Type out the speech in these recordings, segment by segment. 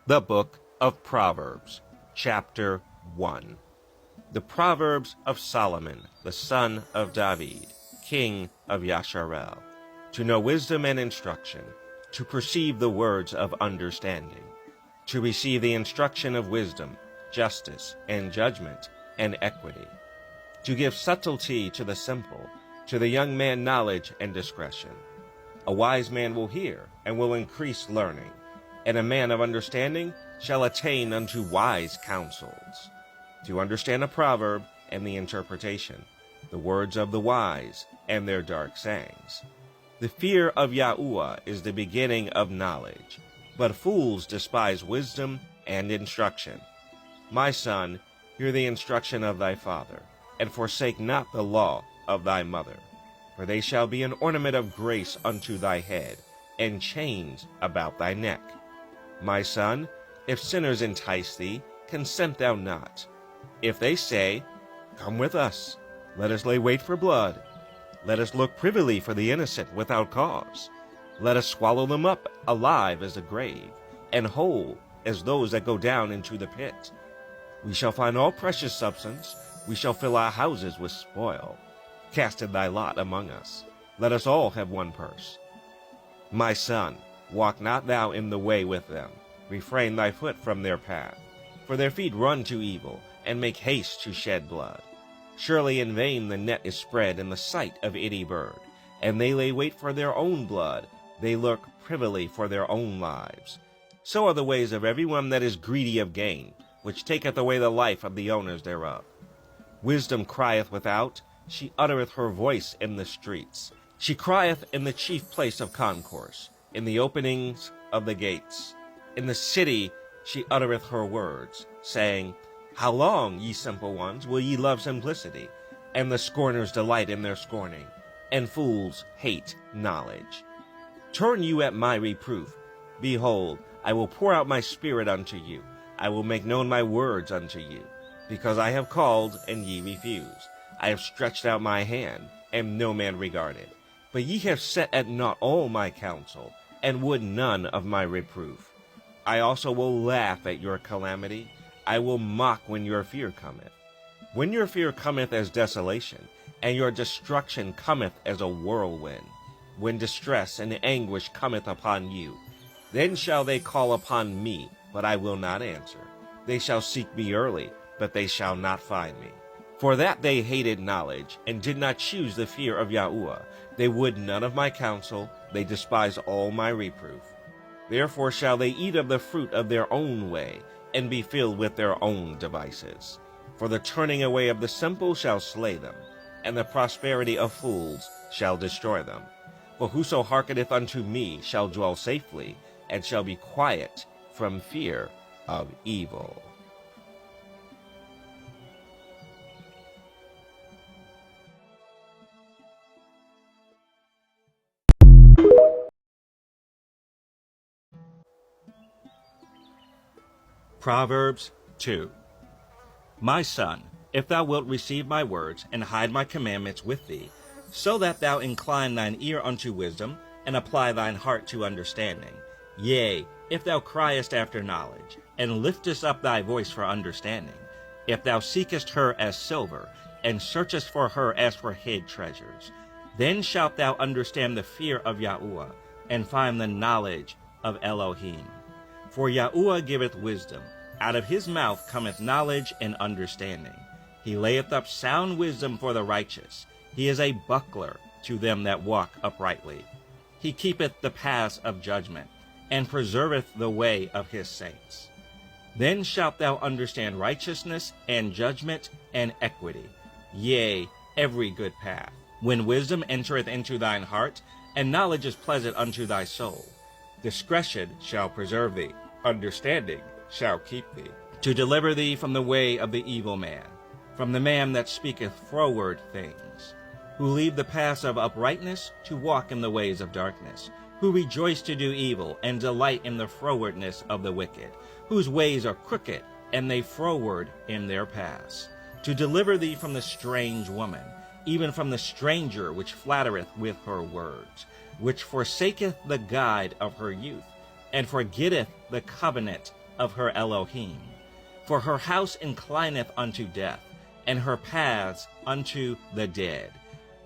The Book of Proverbs, Chapter 1. The Proverbs of Solomon, the son of David, king of Yasharel, to know wisdom and instruction, to perceive the words of understanding, to receive the instruction of wisdom, justice, and judgment, and equity, to give subtlety to the simple, to the young man knowledge and discretion. A wise man will hear, and will increase learning, and a man of understanding shall attain unto wise counsels. To understand a proverb and the interpretation, the words of the wise and their dark sayings. The fear of Yahuwah is the beginning of knowledge, but fools despise wisdom and instruction. My son, hear the instruction of thy father, and forsake not the law of thy mother. For they shall be an ornament of grace unto thy head, and chains about thy neck. My son, if sinners entice thee, consent thou not. If they say, Come with us, let us lay wait for blood. Let us look privily for the innocent without cause. Let us swallow them up alive as the grave, and whole as those that go down into the pit. We shall find all precious substance, we shall fill our houses with spoil. Cast in thy lot among us, let us all have one purse. My son, walk not thou in the way with them, refrain thy foot from their path. For their feet run to evil, and make haste to shed blood. Surely in vain the net is spread in the sight of any bird, and they lay wait for their own blood, they lurk privily for their own lives. So are the ways of every one that is greedy of gain, which taketh away the life of the owners thereof. Wisdom crieth without, she uttereth her voice in the streets. She crieth in the chief place of concourse, in the openings of the gates. In the city she uttereth her words, saying, How long, ye simple ones, will ye love simplicity? And the scorners delight in their scorning, and fools hate knowledge. Turn you at my reproof. Behold, I will pour out my spirit unto you. I will make known my words unto you. Because I have called, and ye refused. I have stretched out my hand, and no man regarded. But ye have set at naught all my counsel, and would none of my reproof. I also will laugh at your calamity. I will mock when your fear cometh. When your fear cometh as desolation, and your destruction cometh as a whirlwind, when distress and anguish cometh upon you, then shall they call upon me, but I will not answer. They shall seek me early, but they shall not find me. For that they hated knowledge, and did not choose the fear of Yahuwah. They would none of my counsel, they despise all my reproof. Therefore shall they eat of the fruit of their own way, and be filled with their own devices. For the turning away of the simple shall slay them, and the prosperity of fools shall destroy them. For whoso hearkeneth unto me shall dwell safely, and shall be quiet from fear of evil. Proverbs 2. My son, if thou wilt receive my words, and hide my commandments with thee, so that thou incline thine ear unto wisdom, and apply thine heart to understanding, yea, if thou criest after knowledge, and liftest up thy voice for understanding, if thou seekest her as silver, and searchest for her as for hid treasures, then shalt thou understand the fear of Yahuwah, and find the knowledge of Elohim. For Yahuwah giveth wisdom, out of his mouth cometh knowledge and understanding. He layeth up sound wisdom for the righteous. He is a buckler to them that walk uprightly. He keepeth the paths of judgment, and preserveth the way of his saints. Then shalt thou understand righteousness, and judgment, and equity, yea, every good path. When wisdom entereth into thine heart, and knowledge is pleasant unto thy soul, discretion shall preserve thee, understanding shall keep thee, to deliver thee from the way of the evil man, from the man that speaketh froward things, who leave the paths of uprightness to walk in the ways of darkness, who rejoice to do evil, and delight in the frowardness of the wicked, whose ways are crooked, and they froward in their paths, to deliver thee from the strange woman, even from the stranger which flattereth with her words, which forsaketh the guide of her youth, and forgetteth the covenant of her Elohim. For her house inclineth unto death, and her paths unto the dead.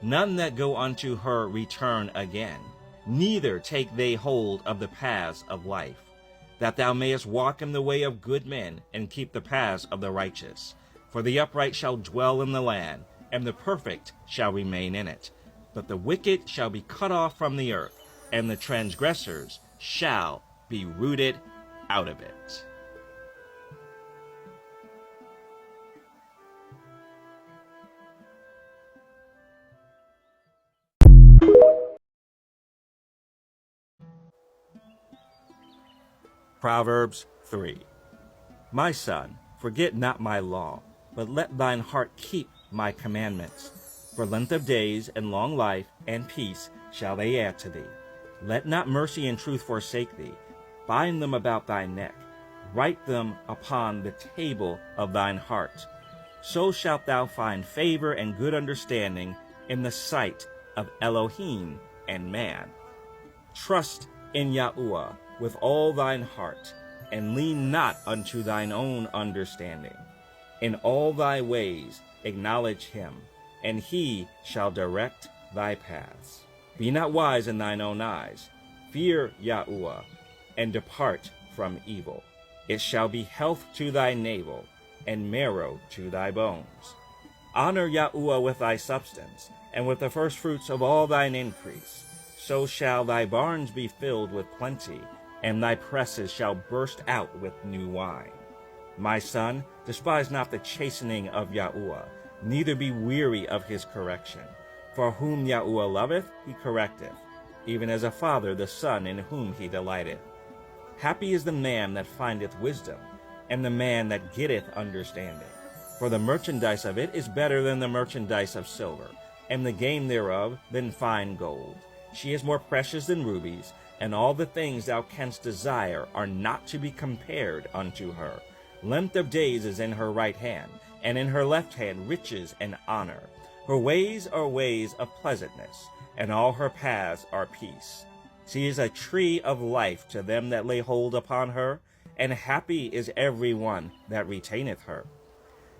None that go unto her return again, neither take they hold of the paths of life, that thou mayest walk in the way of good men, and keep the paths of the righteous. For the upright shall dwell in the land, and the perfect shall remain in it. But the wicked shall be cut off from the earth, and the transgressors shall be rooted out of it. Proverbs 3. My son, forget not my law, but let thine heart keep my commandments. For length of days and long life and peace shall they add to thee. Let not mercy and truth forsake thee. Bind them about thy neck. Write them upon the table of thine heart. So shalt thou find favor and good understanding in the sight of Elohim and man. Trust in Yahuwah with all thine heart, and lean not unto thine own understanding. In all thy ways acknowledge him, and he shall direct thy paths. Be not wise in thine own eyes. Fear Yahuwah, and depart from evil. It shall be health to thy navel, and marrow to thy bones. Honor Yahuwah with thy substance, and with the firstfruits of all thine increase. So shall thy barns be filled with plenty, and thy presses shall burst out with new wine. My son, despise not the chastening of Yahuwah, neither be weary of his correction. For whom Yahuwah loveth, he correcteth, even as a father the son in whom he delighteth. Happy is the man that findeth wisdom, and the man that getteth understanding. For the merchandise of it is better than the merchandise of silver, and the gain thereof than fine gold. She is more precious than rubies, and all the things thou canst desire are not to be compared unto her. Length of days is in her right hand, and in her left hand riches and honor. Her ways are ways of pleasantness, and all her paths are peace. She is a tree of life to them that lay hold upon her, and happy is every one that retaineth her.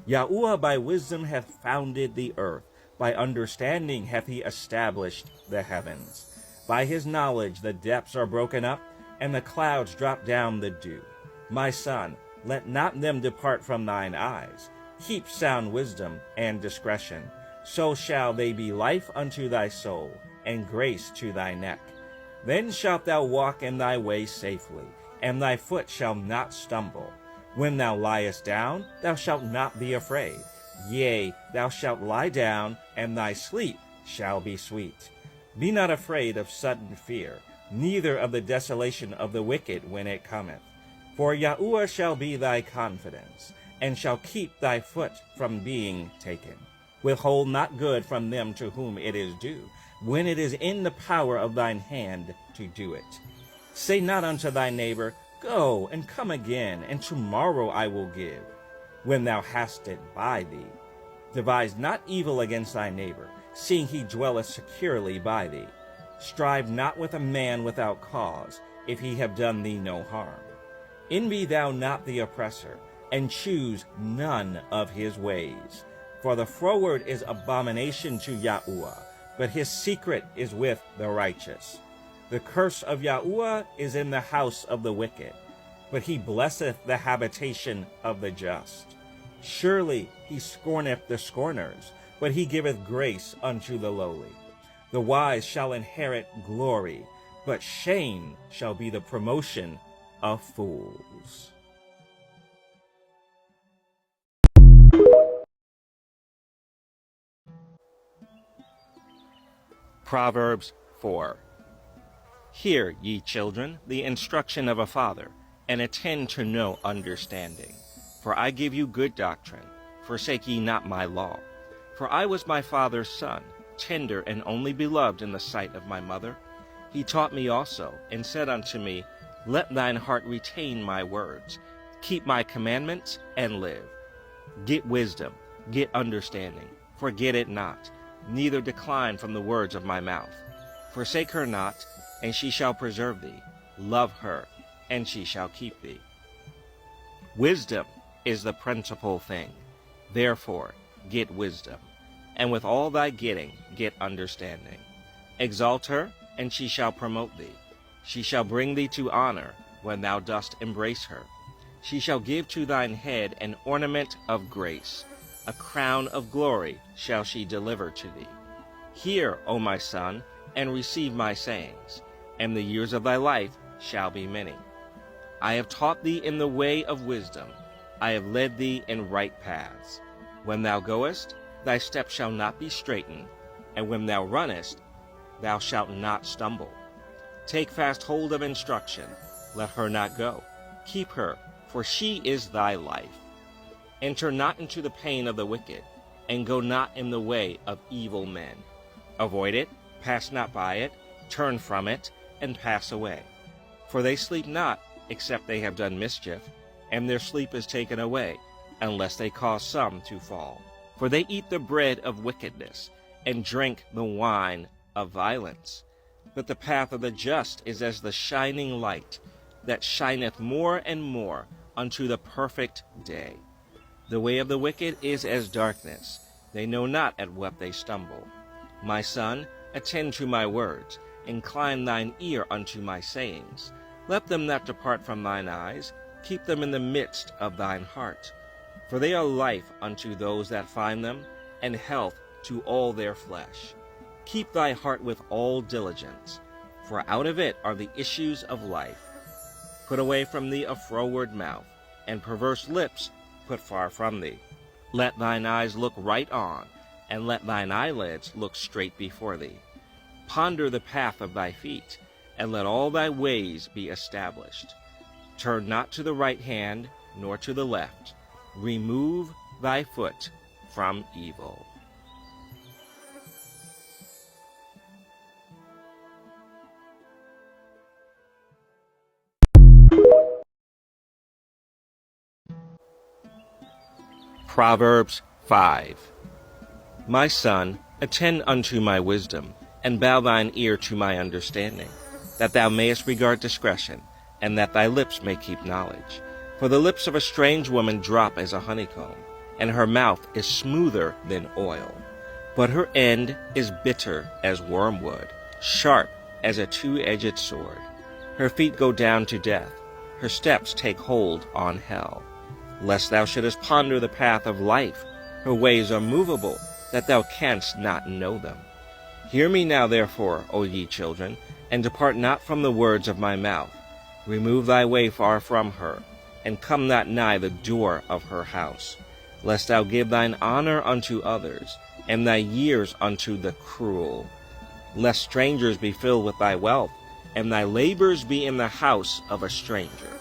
Yahuwah by wisdom hath founded the earth, by understanding hath he established the heavens. By his knowledge the depths are broken up, and the clouds drop down the dew. My son, let not them depart from thine eyes. Keep sound wisdom and discretion. So shall they be life unto thy soul, and grace to thy neck. Then shalt thou walk in thy way safely, and thy foot shall not stumble. When thou liest down, thou shalt not be afraid. Yea, thou shalt lie down, and thy sleep shall be sweet. Be not afraid of sudden fear, neither of the desolation of the wicked when it cometh. For Yahuwah shall be thy confidence, and shall keep thy foot from being taken. Withhold not good from them to whom it is due, when it is in the power of thine hand to do it. Say not unto thy neighbor, Go, and come again, and tomorrow I will give, when thou hast it by thee. Devise not evil against thy neighbor, seeing he dwelleth securely by thee. Strive not with a man without cause, if he have done thee no harm. Envy thou not the oppressor, and choose none of his ways. For the froward is abomination to Yahuwah, but his secret is with the righteous. The curse of Yahuwah is in the house of the wicked, but he blesseth the habitation of the just. Surely he scorneth the scorners, but he giveth grace unto the lowly. The wise shall inherit glory, but shame shall be the promotion of fools. Proverbs 4. Hear, ye children, the instruction of a father, and attend to no understanding. For I give you good doctrine. Forsake ye not my law. For I was my father's son, tender and only beloved in the sight of my mother. He taught me also, and said unto me, Let thine heart retain my words. Keep my commandments, and live. Get wisdom, get understanding. Forget it not, neither decline from the words of my mouth. Forsake her not, and she shall preserve thee. Love her, and she shall keep thee. Wisdom is the principal thing. Therefore, get wisdom, and with all thy getting, get understanding. Exalt her, and she shall promote thee. She shall bring thee to honor when thou dost embrace her. She shall give to thine head an ornament of grace. A crown of glory shall she deliver to thee. Hear, O my son, and receive my sayings, and the years of thy life shall be many. I have taught thee in the way of wisdom. I have led thee in right paths. When thou goest, thy steps shall not be straitened, and when thou runnest, thou shalt not stumble. Take fast hold of instruction, let her not go. Keep her, for she is thy life. Enter not into the pain of the wicked, and go not in the way of evil men. Avoid it, pass not by it, turn from it, and pass away. For they sleep not, except they have done mischief, and their sleep is taken away, unless they cause some to fall. For they eat the bread of wickedness, and drink the wine of violence. But the path of the just is as the shining light, that shineth more and more unto the perfect day. The way of the wicked is as darkness. They know not at what they stumble. My son, attend to my words. Incline thine ear unto my sayings. Let them not depart from thine eyes. Keep them in the midst of thine heart. For they are life unto those that find them, and health to all their flesh. Keep thy heart with all diligence, for out of it are the issues of life. Put away from thee a froward mouth, and perverse lips put far from thee. Let thine eyes look right on, and let thine eyelids look straight before thee. Ponder the path of thy feet, and let all thy ways be established. Turn not to the right hand, nor to the left. Remove thy foot from evil. Proverbs 5. My son, attend unto my wisdom, and bow thine ear to my understanding, that thou mayest regard discretion, and that thy lips may keep knowledge. For the lips of a strange woman drop as a honeycomb, and her mouth is smoother than oil. But her end is bitter as wormwood, sharp as a two-edged sword. Her feet go down to death, her steps take hold on hell. Lest thou shouldest ponder the path of life, her ways are movable, that thou canst not know them. Hear me now therefore, O ye children, and depart not from the words of my mouth. Remove thy way far from her, and come not nigh the door of her house, lest thou give thine honor unto others, and thy years unto the cruel. Lest strangers be filled with thy wealth, and thy labors be in the house of a stranger.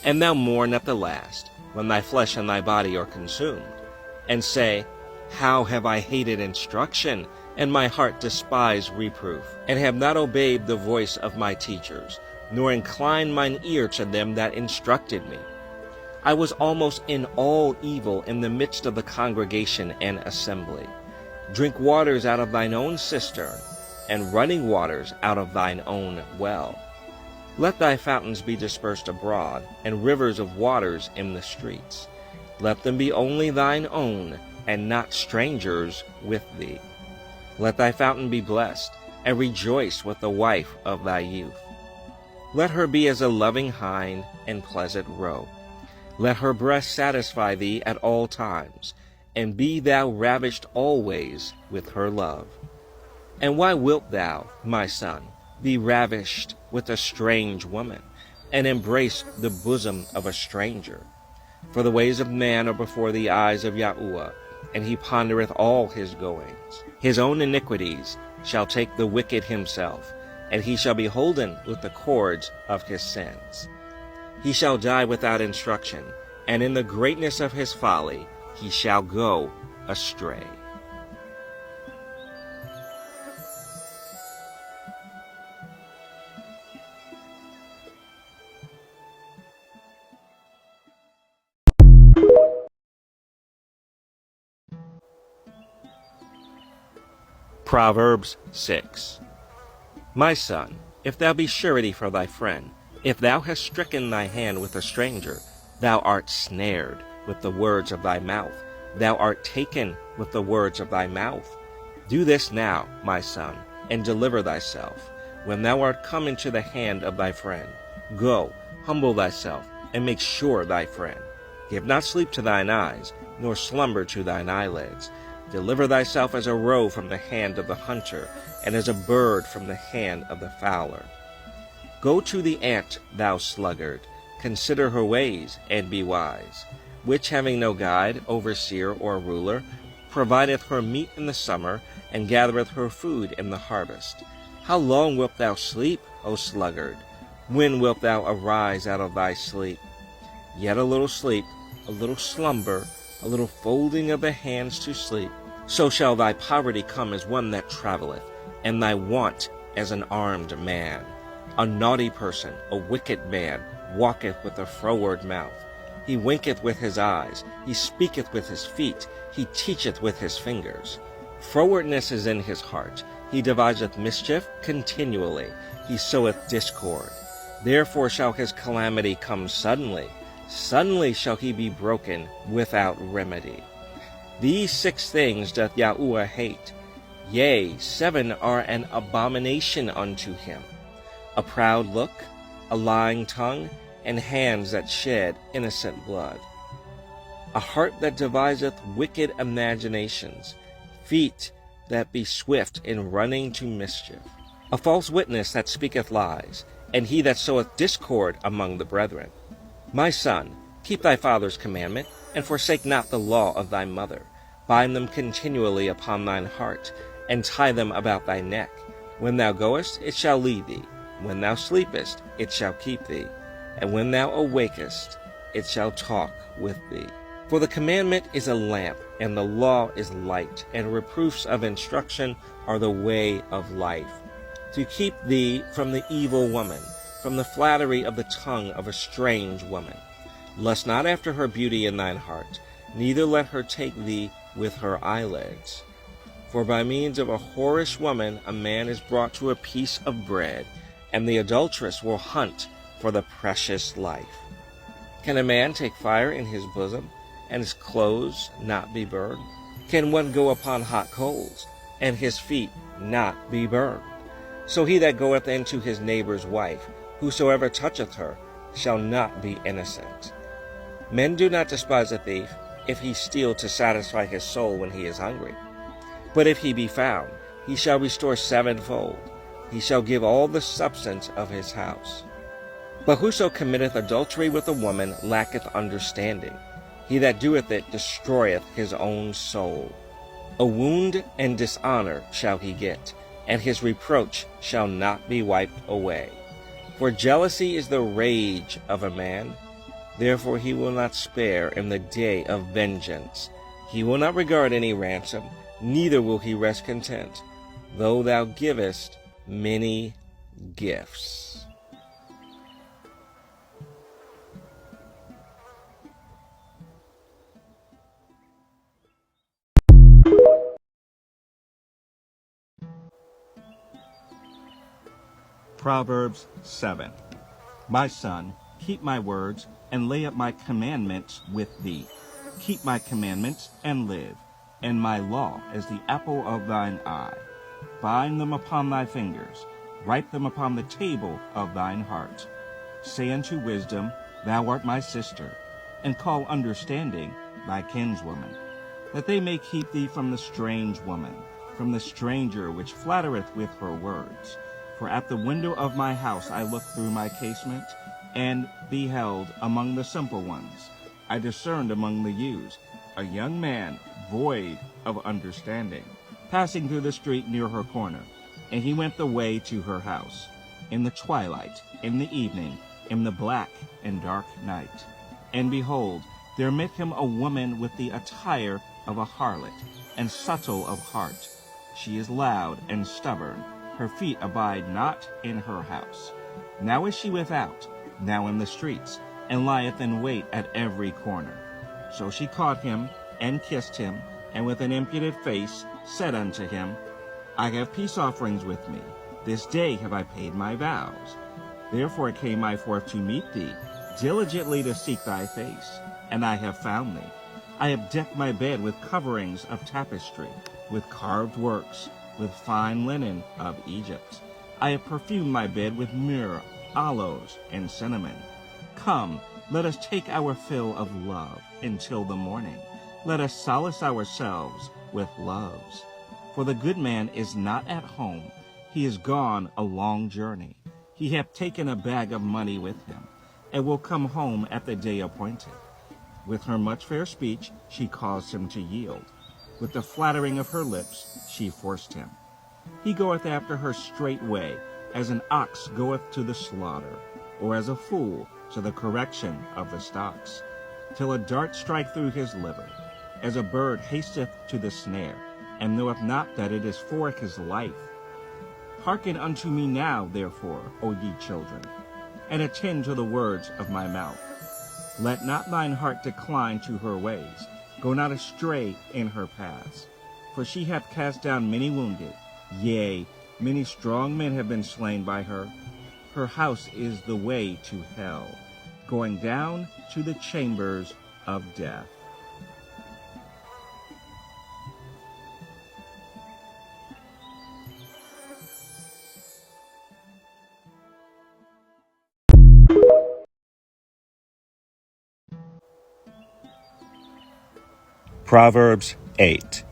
And thou mourn at the last, when thy flesh and thy body are consumed, and say, How have I hated instruction, and my heart despised reproof, and have not obeyed the voice of my teachers, nor inclined mine ear to them that instructed me. I was almost in all evil in the midst of the congregation and assembly. Drink waters out of thine own cistern, and running waters out of thine own well. Let thy fountains be dispersed abroad, and rivers of waters in the streets. Let them be only thine own, and not strangers with thee. Let thy fountain be blessed, and rejoice with the wife of thy youth. Let her be as a loving hind and pleasant roe. Let her breast satisfy thee at all times, and be thou ravished always with her love. And why wilt thou, my son, be ravished with a strange woman, and embrace the bosom of a stranger? For the ways of man are before the eyes of Yahuwah, and he pondereth all his goings. His own iniquities shall take the wicked himself, and he shall be holden with the cords of his sins. He shall die without instruction, and in the greatness of his folly he shall go astray. Proverbs 6. My son, if thou be surety for thy friend, if thou hast stricken thy hand with a stranger, Thou art snared with the words of thy mouth. Thou art taken with the words of thy mouth. Do this now, my son, and deliver thyself, when thou art come into the hand of thy friend. Go, humble thyself, and make sure thy friend. Give not sleep to thine eyes, nor slumber to thine eyelids. Deliver thyself as a roe from the hand of the hunter, and as a bird from the hand of the fowler. Go to the ant, thou sluggard, consider her ways, and be wise, which having no guide, overseer, or ruler, provideth her meat in the summer, and gathereth her food in the harvest. How long wilt thou sleep, O sluggard? When wilt thou arise out of thy sleep? Yet a little sleep, a little slumber, a little folding of the hands to sleep. So shall thy poverty come as one that travelleth, and thy want as an armed man. A naughty person, a wicked man, walketh with a froward mouth. He winketh with his eyes, he speaketh with his feet, he teacheth with his fingers. Frowardness is in his heart, he deviseth mischief continually, he soweth discord. Therefore shall his calamity come suddenly, suddenly shall he be broken without remedy. These 6 things doth Yahuwah hate, yea, 7 are an abomination unto him: a proud look, a lying tongue, and hands that shed innocent blood. A heart that deviseth wicked imaginations, feet that be swift in running to mischief. A false witness that speaketh lies, and he that soweth discord among the brethren. My son, keep thy father's commandment, and forsake not the law of thy mother. Bind them continually upon thine heart, and tie them about thy neck. When thou goest, it shall lead thee. When thou sleepest, it shall keep thee. And when thou awakest, it shall talk with thee. For the commandment is a lamp, and the law is light, and reproofs of instruction are the way of life. To keep thee from the evil woman, from the flattery of the tongue of a strange woman. Lust not after her beauty in thine heart, neither let her take thee with her eyelids. For by means of a whorish woman a man is brought to a piece of bread, and the adulteress will hunt for the precious life. Can a man take fire in his bosom, and his clothes not be burned? Can one go upon hot coals, and his feet not be burned? So he that goeth into his neighbor's wife, whosoever toucheth her, shall not be innocent. Men do not despise a thief, if he steal to satisfy his soul when he is hungry. But if he be found, he shall restore 7-fold. He shall give all the substance of his house. But whoso committeth adultery with a woman lacketh understanding. He that doeth it destroyeth his own soul. A wound and dishonor shall he get, and his reproach shall not be wiped away. For jealousy is the rage of a man, therefore he will not spare in the day of vengeance. He will not regard any ransom, neither will he rest content, though thou givest many gifts. Proverbs 7. My son, keep my words, and lay up my commandments with thee. Keep my commandments, and live, and my law as the apple of thine eye. Bind them upon thy fingers, write them upon the table of thine heart. Say unto wisdom, Thou art my sister, and call understanding thy kinswoman, that they may keep thee from the strange woman, from the stranger which flattereth with her words. For at the window of my house I looked through my casement, and beheld among the simple ones, I discerned among the youths, a young man void of understanding, passing through the street near her corner. And he went the way to her house, in the twilight, in the evening, in the black and dark night. And behold, there met him a woman with the attire of a harlot, and subtle of heart. She is loud and stubborn, her feet abide not in her house. Now is she without, now in the streets, and lieth in wait at every corner. So she caught him, and kissed him, and with an impudent face said unto him, I have peace offerings with me. This day have I paid my vows. Therefore came I forth to meet thee, diligently to seek thy face, and I have found thee. I have decked my bed with coverings of tapestry, with carved works, with fine linen of Egypt. I have perfumed my bed with myrrh, aloes, and cinnamon. Come, let us take our fill of love until the morning. Let us solace ourselves with loves. For the good man is not at home. He is gone a long journey. He hath taken a bag of money with him, and will come home at the day appointed. With her much fair speech she caused him to yield. With the flattering of her lips she forced him. He goeth after her straightway, as an ox goeth to the slaughter, or as a fool to the correction of the stocks, till a dart strike through his liver, as a bird hasteth to the snare, and knoweth not that it is for his life. Hearken unto me now, therefore, O ye children, and attend to the words of my mouth. Let not thine heart decline to her ways, go not astray in her paths. For she hath cast down many wounded, yea, many strong men have been slain by her. Her house is the way to hell, going down to the chambers of death. Proverbs 8.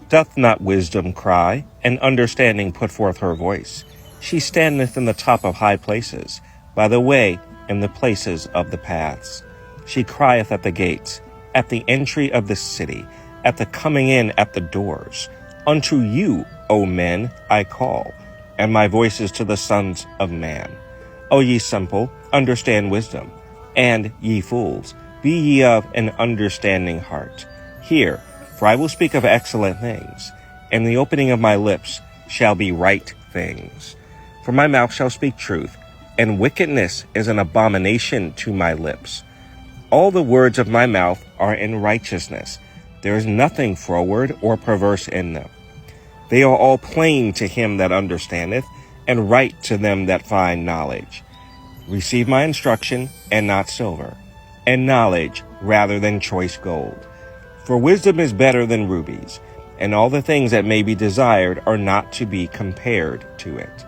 Doth not wisdom cry, and understanding put forth her voice? She standeth in the top of high places, by the way in the places of the paths. She crieth at the gates, at the entry of the city, at the coming in at the doors. Unto you, O men, I call, and my voice is to the sons of man. O ye simple, understand wisdom, and ye fools, be ye of an understanding heart. Hear, for I will speak of excellent things, and the opening of my lips shall be right things. For my mouth shall speak truth, and wickedness is an abomination to my lips. All the words of my mouth are in righteousness. There is nothing froward or perverse in them. They are all plain to him that understandeth, and right to them that find knowledge. Receive my instruction, and not silver, and knowledge rather than choice gold. For wisdom is better than rubies, and all the things that may be desired are not to be compared to it.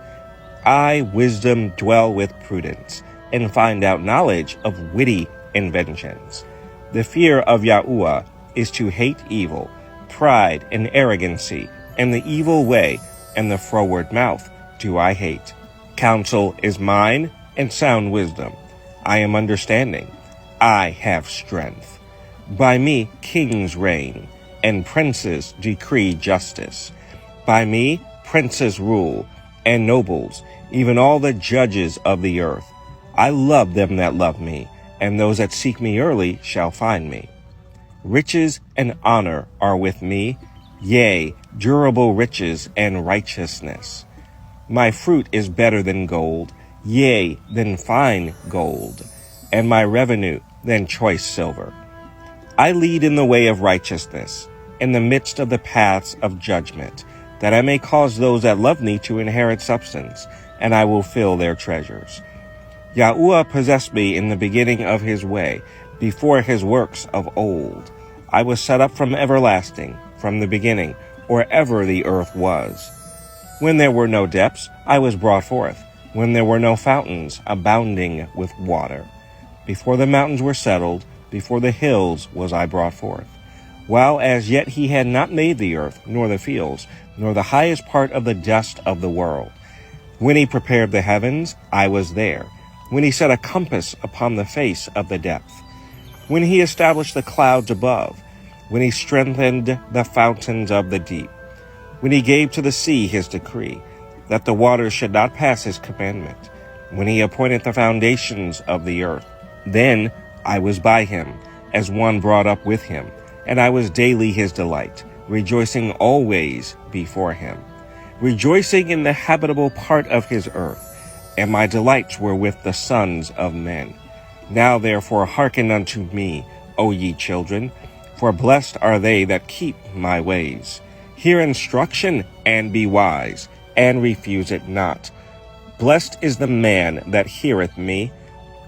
I, wisdom, dwell with prudence, and find out knowledge of witty inventions. The fear of Yahuwah is to hate evil, pride and arrogancy, and the evil way, and the froward mouth do I hate. Counsel is mine, and sound wisdom. I am understanding. I have strength. By me kings reign, and princes decree justice. By me princes rule, and nobles, even all the judges of the earth. I love them that love me, and those that seek me early shall find me. Riches and honor are with me, yea, durable riches and righteousness. My fruit is better than gold, yea, than fine gold, and my revenue than choice silver. I lead in the way of righteousness, in the midst of the paths of judgment, that I may cause those that love me to inherit substance, and I will fill their treasures. Yahuwah possessed me in the beginning of his way, before his works of old. I was set up from everlasting, from the beginning, or ever the earth was. When there were no depths, I was brought forth, when there were no fountains abounding with water. Before the mountains were settled, before the hills was I brought forth. While as yet he had not made the earth, nor the fields, nor the highest part of the dust of the world. When he prepared the heavens, I was there. When he set a compass upon the face of the depth. When he established the clouds above. When he strengthened the fountains of the deep. When he gave to the sea his decree, that the waters should not pass his commandment. When he appointed the foundations of the earth. Then I was by him, as one brought up with him, and I was daily his delight, rejoicing always before him, rejoicing in the habitable part of his earth, and my delights were with the sons of men. Now therefore hearken unto me, O ye children, for blessed are they that keep my ways. Hear instruction, and be wise, and refuse it not. Blessed is the man that heareth me,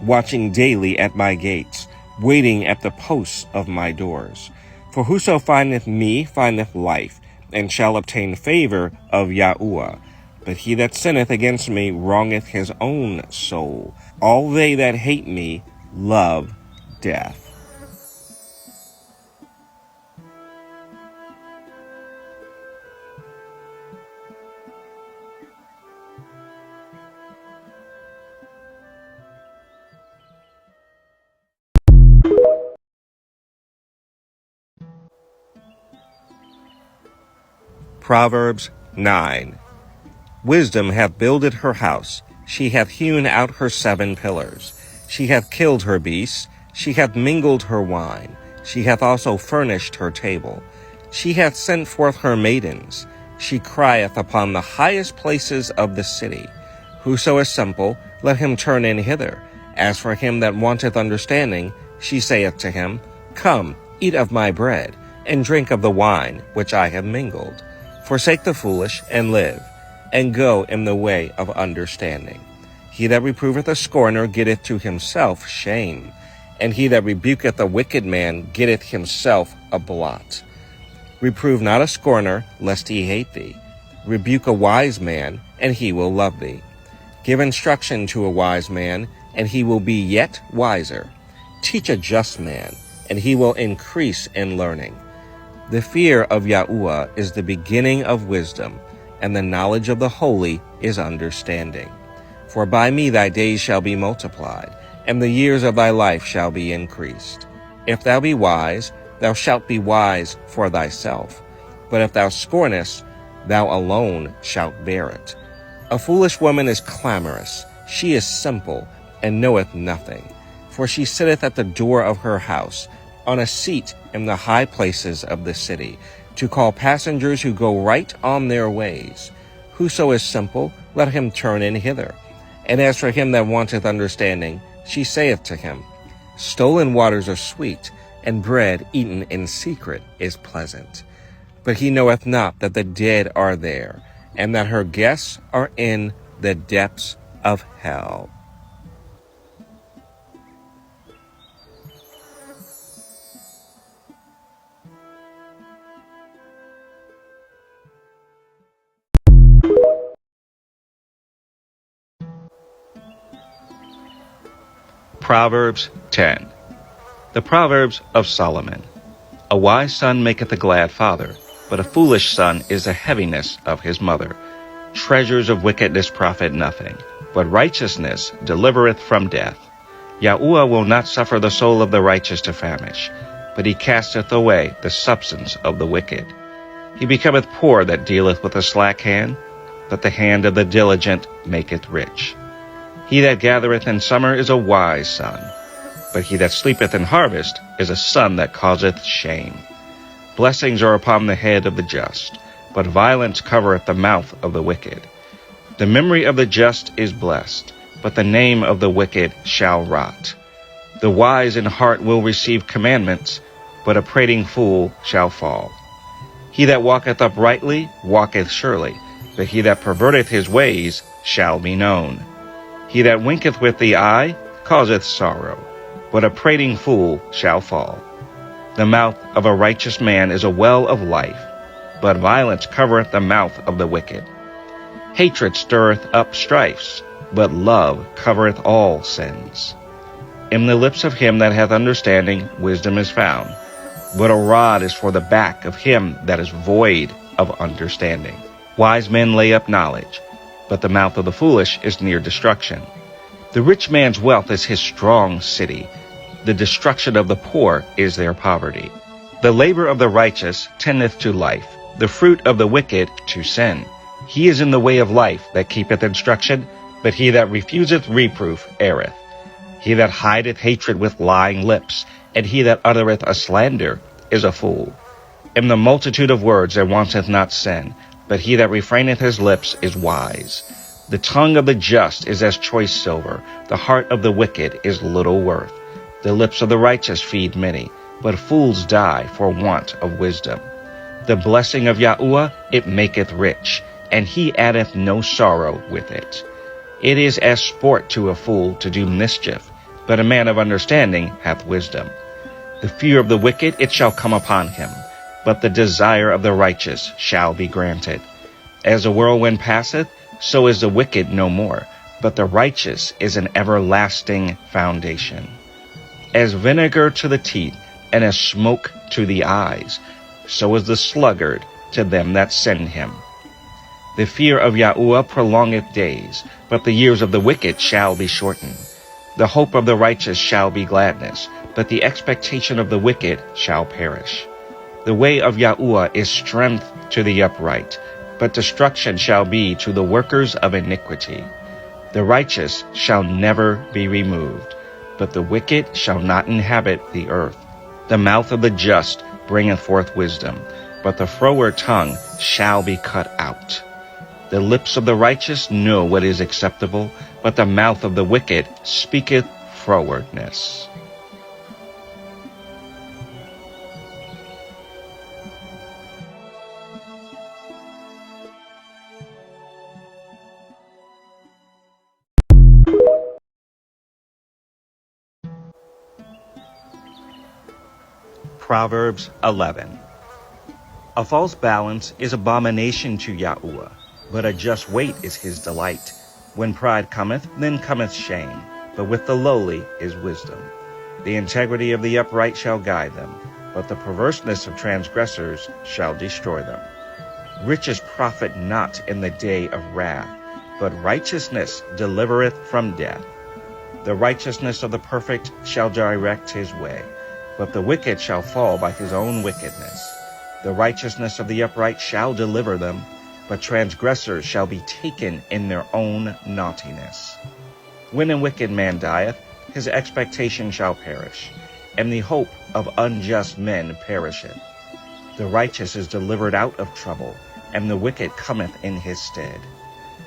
watching daily at my gates, waiting at the posts of my doors. For whoso findeth me findeth life, and shall obtain favor of Yahuwah. But he that sinneth against me wrongeth his own soul. All they that hate me love death. Proverbs 9. Wisdom hath builded her house, she hath hewn out her 7 pillars. She hath killed her beasts, she hath mingled her wine, she hath also furnished her table. She hath sent forth her maidens, she crieth upon the highest places of the city. Whoso is simple, let him turn in hither. As for him that wanteth understanding, she saith to him, Come, eat of my bread, and drink of the wine which I have mingled. Forsake the foolish, and live, and go in the way of understanding. He that reproveth a scorner getteth to himself shame, and he that rebuketh a wicked man getteth himself a blot. Reprove not a scorner, lest he hate thee. Rebuke a wise man, and he will love thee. Give instruction to a wise man, and he will be yet wiser. Teach a just man, and he will increase in learning. The fear of Yahuwah is the beginning of wisdom, and the knowledge of the holy is understanding. For by me thy days shall be multiplied, and the years of thy life shall be increased. If thou be wise, thou shalt be wise for thyself. But if thou scornest, thou alone shalt bear it. A foolish woman is clamorous, she is simple, and knoweth nothing. For she sitteth at the door of her house, on a seat in the high places of the city, to call passengers who go right on their ways. Whoso is simple, let him turn in hither. And as for him that wanteth understanding, she saith to him, Stolen waters are sweet, and bread eaten in secret is pleasant. But he knoweth not that the dead are there, and that her guests are in the depths of hell. Proverbs 10. The Proverbs of Solomon. A wise son maketh a glad father, but a foolish son is the heaviness of his mother. Treasures of wickedness profit nothing, but righteousness delivereth from death. Yahuwah will not suffer the soul of the righteous to famish, but he casteth away the substance of the wicked. He becometh poor that dealeth with a slack hand, but the hand of the diligent maketh rich. He that gathereth in summer is a wise son, but he that sleepeth in harvest is a son that causeth shame. Blessings are upon the head of the just, but violence covereth the mouth of the wicked. The memory of the just is blessed, but the name of the wicked shall rot. The wise in heart will receive commandments, but a prating fool shall fall. He that walketh uprightly walketh surely, but he that perverteth his ways shall be known. He that winketh with the eye causeth sorrow, but a prating fool shall fall. The mouth of a righteous man is a well of life, but violence covereth the mouth of the wicked. Hatred stirreth up strifes, but love covereth all sins. In the lips of him that hath understanding wisdom is found, but a rod is for the back of him that is void of understanding. Wise men lay up knowledge, but the mouth of the foolish is near destruction. The rich man's wealth is his strong city. The destruction of the poor is their poverty. The labor of the righteous tendeth to life, the fruit of the wicked to sin. He is in the way of life that keepeth instruction, but he that refuseth reproof erreth. He that hideth hatred with lying lips, and he that uttereth a slander, is a fool. In the multitude of words there wanteth not sin, but he that refraineth his lips is wise. The tongue of the just is as choice silver, the heart of the wicked is little worth. The lips of the righteous feed many, but fools die for want of wisdom. The blessing of Yahuwah, it maketh rich, and he addeth no sorrow with it. It is as sport to a fool to do mischief, but a man of understanding hath wisdom. The fear of the wicked it shall come upon him, but the desire of the righteous shall be granted. As the whirlwind passeth, so is the wicked no more, but the righteous is an everlasting foundation. As vinegar to the teeth, and as smoke to the eyes, so is the sluggard to them that send him. The fear of Yahuwah prolongeth days, but the years of the wicked shall be shortened. The hope of the righteous shall be gladness, but the expectation of the wicked shall perish. The way of Yahuwah is strength to the upright, but destruction shall be to the workers of iniquity. The righteous shall never be removed, but the wicked shall not inhabit the earth. The mouth of the just bringeth forth wisdom, but the froward tongue shall be cut out. The lips of the righteous know what is acceptable, but the mouth of the wicked speaketh frowardness. Proverbs 11. A false balance is abomination to Yahuwah, but a just weight is his delight. When pride cometh, then cometh shame, but with the lowly is wisdom. The integrity of the upright shall guide them, but the perverseness of transgressors shall destroy them. Riches profit not in the day of wrath, but righteousness delivereth from death. The righteousness of the perfect shall direct his way, but the wicked shall fall by his own wickedness. The righteousness of the upright shall deliver them, but transgressors shall be taken in their own naughtiness. When a wicked man dieth, his expectation shall perish, and the hope of unjust men perisheth. The righteous is delivered out of trouble, and the wicked cometh in his stead.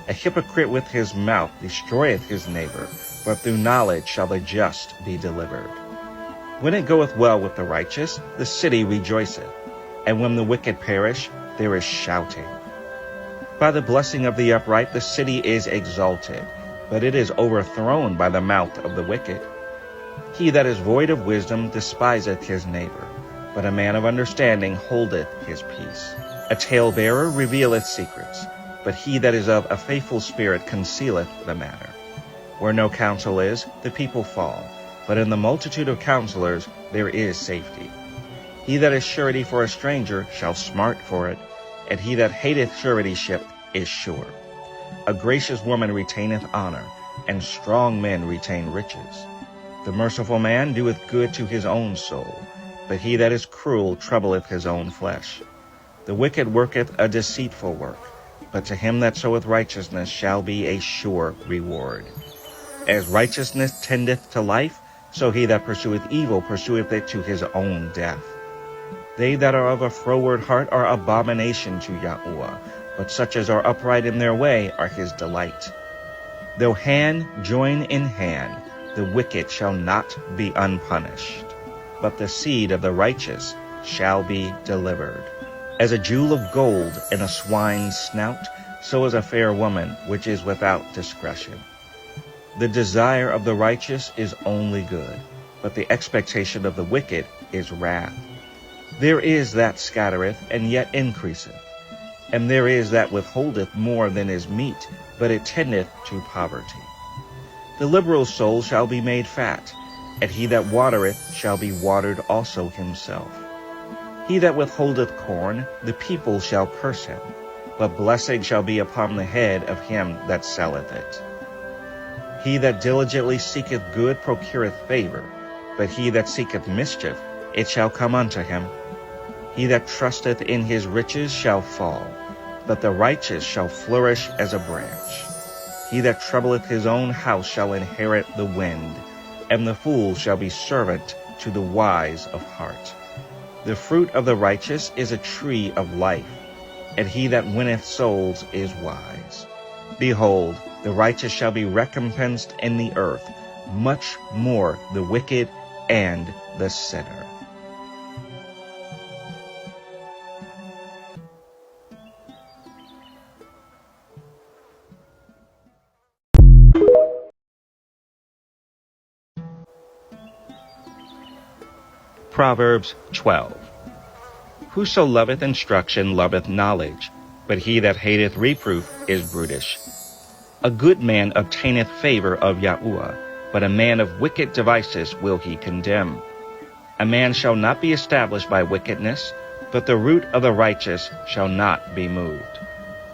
A hypocrite with his mouth destroyeth his neighbor, but through knowledge shall the just be delivered. When it goeth well with the righteous, the city rejoiceth, and when the wicked perish, there is shouting. By the blessing of the upright the city is exalted, but it is overthrown by the mouth of the wicked. He that is void of wisdom despiseth his neighbor, but a man of understanding holdeth his peace. A talebearer revealeth secrets, but he that is of a faithful spirit concealeth the matter. Where no counsel is, the people fall, but in the multitude of counselors there is safety. He that is surety for a stranger shall smart for it, and he that hateth suretyship is sure. A gracious woman retaineth honor, and strong men retain riches. The merciful man doeth good to his own soul, but he that is cruel troubleth his own flesh. The wicked worketh a deceitful work, but to him that soweth righteousness shall be a sure reward. As righteousness tendeth to life, so he that pursueth evil pursueth it to his own death. They that are of a froward heart are abomination to Yahuwah, but such as are upright in their way are his delight. Though hand join in hand, the wicked shall not be unpunished, but the seed of the righteous shall be delivered. As a jewel of gold in a swine's snout, so is a fair woman which is without discretion. The desire of the righteous is only good, but the expectation of the wicked is wrath. There is that scattereth, and yet increaseth, and there is that withholdeth more than is meet, but it tendeth to poverty. The liberal soul shall be made fat, and he that watereth shall be watered also himself. He that withholdeth corn, the people shall curse him, but blessing shall be upon the head of him that selleth it. He that diligently seeketh good procureth favor, but he that seeketh mischief, it shall come unto him. He that trusteth in his riches shall fall, but the righteous shall flourish as a branch. He that troubleth his own house shall inherit the wind, and the fool shall be servant to the wise of heart. The fruit of the righteous is a tree of life, and he that winneth souls is wise. Behold, the righteous shall be recompensed in the earth, much more the wicked and the sinner. Proverbs 12. Whoso loveth instruction loveth knowledge, but he that hateth reproof is brutish. A good man obtaineth favor of Yahuwah, but a man of wicked devices will he condemn. A man shall not be established by wickedness, but the root of the righteous shall not be moved.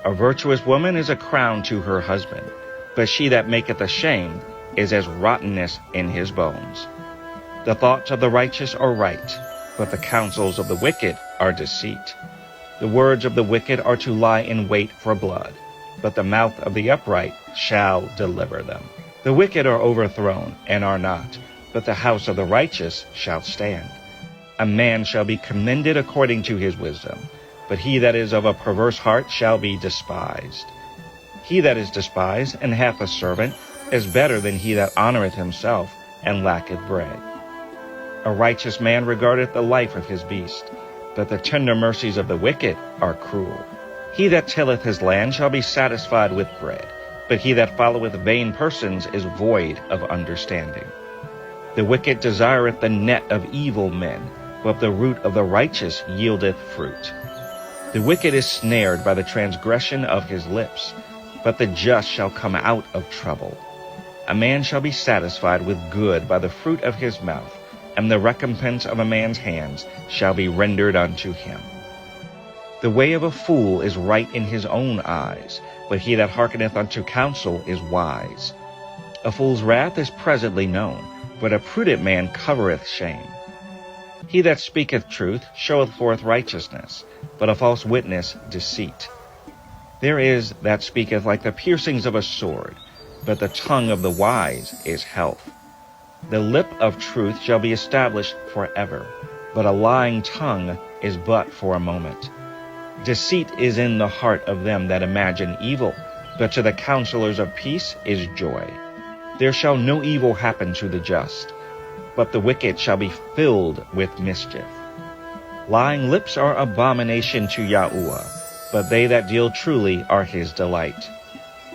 A virtuous woman is a crown to her husband, but she that maketh ashamed is as rottenness in his bones. The thoughts of the righteous are right, but the counsels of the wicked are deceit. The words of the wicked are to lie in wait for blood, but the mouth of the upright shall deliver them. The wicked are overthrown and are not, but the house of the righteous shall stand. A man shall be commended according to his wisdom, but he that is of a perverse heart shall be despised. He that is despised and hath a servant is better than he that honoureth himself and lacketh bread. A righteous man regardeth the life of his beast, but the tender mercies of the wicked are cruel. He that tilleth his land shall be satisfied with bread, but he that followeth vain persons is void of understanding. The wicked desireth the net of evil men, but the root of the righteous yieldeth fruit. The wicked is snared by the transgression of his lips, but the just shall come out of trouble. A man shall be satisfied with good by the fruit of his mouth, and the recompense of a man's hands shall be rendered unto him. The way of a fool is right in his own eyes, but he that hearkeneth unto counsel is wise. A fool's wrath is presently known, but a prudent man covereth shame. He that speaketh truth showeth forth righteousness, but a false witness deceit. There is that speaketh like the piercings of a sword, but the tongue of the wise is health. The lip of truth shall be established forever, but a lying tongue is but for a moment. Deceit is in the heart of them that imagine evil, but to the counselors of peace is joy. There shall no evil happen to the just, but the wicked shall be filled with mischief. Lying lips are abomination to Yahuwah, but they that deal truly are his delight.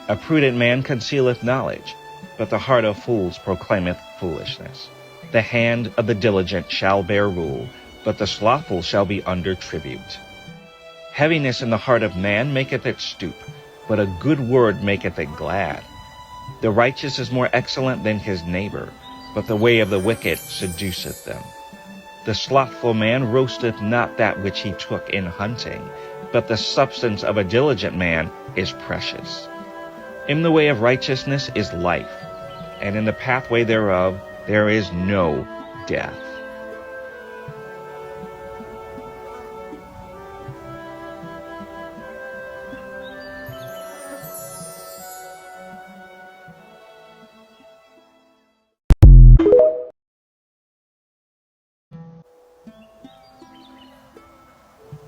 A prudent man concealeth knowledge, but the heart of fools proclaimeth foolishness. The hand of the diligent shall bear rule, but the slothful shall be under tribute. Heaviness in the heart of man maketh it stoop, but a good word maketh it glad. The righteous is more excellent than his neighbor, but the way of the wicked seduceth them. The slothful man roasteth not that which he took in hunting, but the substance of a diligent man is precious. In the way of righteousness is life, and in the pathway thereof there is no death.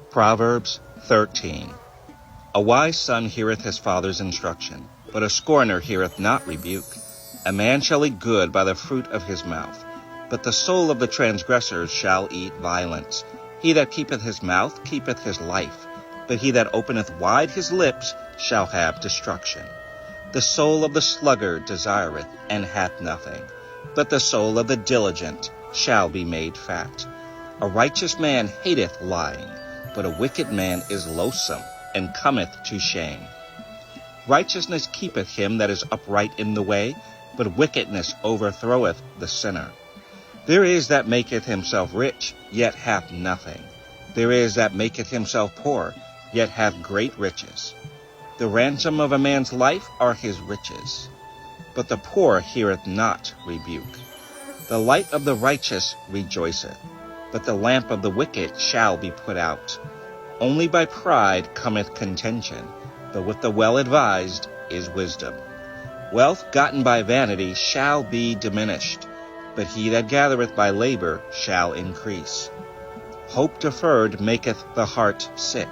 Proverbs 13. A wise son heareth his father's instruction, but a scorner heareth not rebuke. A man shall eat good by the fruit of his mouth, but the soul of the transgressors shall eat violence. He that keepeth his mouth keepeth his life, but he that openeth wide his lips shall have destruction. The soul of the sluggard desireth, and hath nothing, but the soul of the diligent shall be made fat. A righteous man hateth lying, but a wicked man is loathsome, and cometh to shame. Righteousness keepeth him that is upright in the way, but wickedness overthroweth the sinner. There is that maketh himself rich, yet hath nothing. There is that maketh himself poor, yet hath great riches. The ransom of a man's life are his riches, but the poor heareth not rebuke. The light of the righteous rejoiceth, but the lamp of the wicked shall be put out. Only by pride cometh contention, but with the well-advised is wisdom. Wealth gotten by vanity shall be diminished, but he that gathereth by labor shall increase. Hope deferred maketh the heart sick,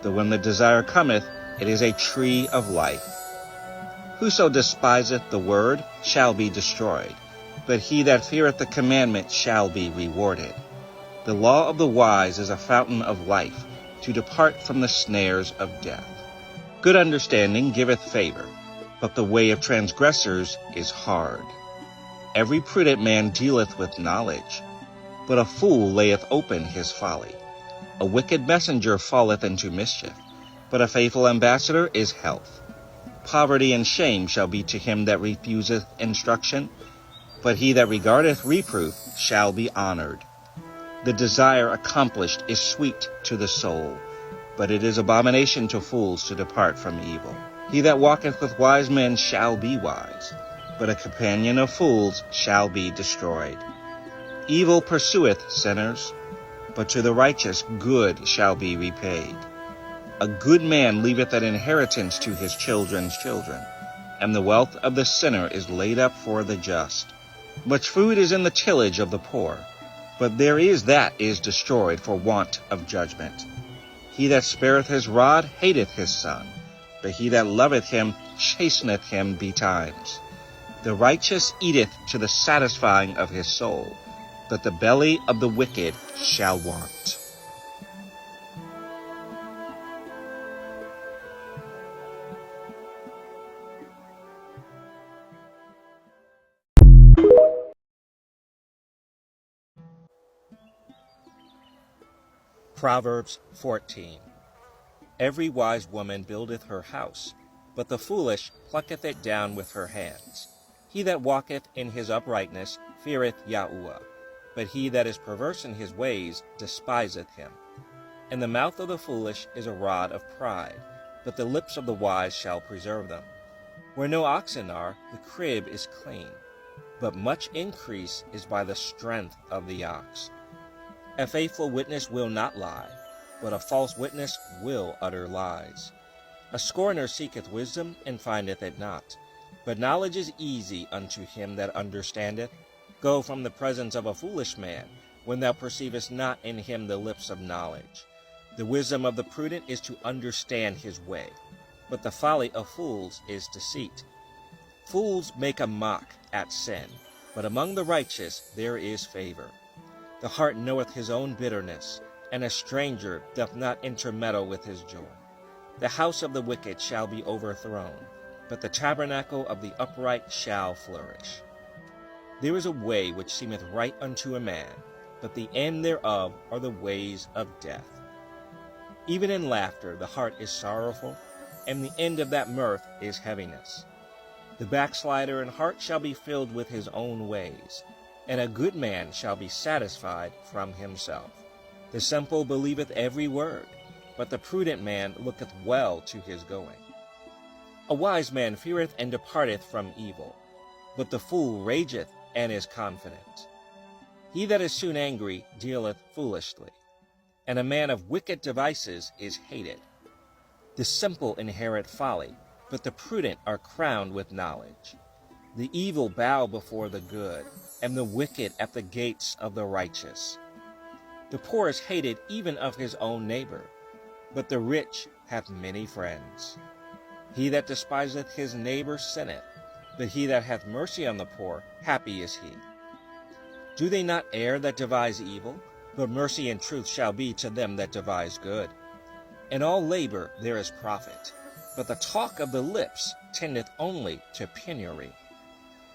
but when the desire cometh, it is a tree of life. Whoso despiseth the word shall be destroyed, but he that feareth the commandment shall be rewarded. The law of the wise is a fountain of life, to depart from the snares of death. Good understanding giveth favor, but the way of transgressors is hard. Every prudent man dealeth with knowledge, but a fool layeth open his folly. A wicked messenger falleth into mischief, but a faithful ambassador is health. Poverty and shame shall be to him that refuseth instruction, but he that regardeth reproof shall be honored. The desire accomplished is sweet to the soul, but it is abomination to fools to depart from evil. He that walketh with wise men shall be wise, but a companion of fools shall be destroyed. Evil pursueth sinners, but to the righteous good shall be repaid. A good man leaveth an inheritance to his children's children, and the wealth of the sinner is laid up for the just. Much food is in the tillage of the poor, but there is that is destroyed for want of judgment. He that spareth his rod hateth his son, but he that loveth him chasteneth him betimes. The righteous eateth to the satisfying of his soul, but the belly of the wicked shall want. Proverbs 14. Every wise woman buildeth her house, but the foolish plucketh it down with her hands. He that walketh in his uprightness feareth Yahuwah, but he that is perverse in his ways despiseth him. In the mouth of the foolish is a rod of pride, but the lips of the wise shall preserve them. Where no oxen are, the crib is clean, but much increase is by the strength of the ox. A faithful witness will not lie, but a false witness will utter lies. A scorner seeketh wisdom, and findeth it not. But knowledge is easy unto him that understandeth. Go from the presence of a foolish man, when thou perceivest not in him the lips of knowledge. The wisdom of the prudent is to understand his way, but the folly of fools is deceit. Fools make a mock at sin, but among the righteous there is favor. The heart knoweth his own bitterness, and a stranger doth not intermeddle with his joy. The house of the wicked shall be overthrown, but the tabernacle of the upright shall flourish. There is a way which seemeth right unto a man, but the end thereof are the ways of death. Even in laughter the heart is sorrowful, and the end of that mirth is heaviness. The backslider in heart shall be filled with his own ways, and a good man shall be satisfied from himself. The simple believeth every word, but the prudent man looketh well to his going. A wise man feareth and departeth from evil, but the fool rageth and is confident. He that is soon angry dealeth foolishly, and a man of wicked devices is hated. The simple inherit folly, but the prudent are crowned with knowledge. The evil bow before the good, and the wicked at the gates of the righteous. The poor is hated even of his own neighbor, but the rich hath many friends. He that despiseth his neighbor sinneth, but he that hath mercy on the poor, happy is he. Do they not err that devise evil? But mercy and truth shall be to them that devise good. In all labor there is profit, but the talk of the lips tendeth only to penury.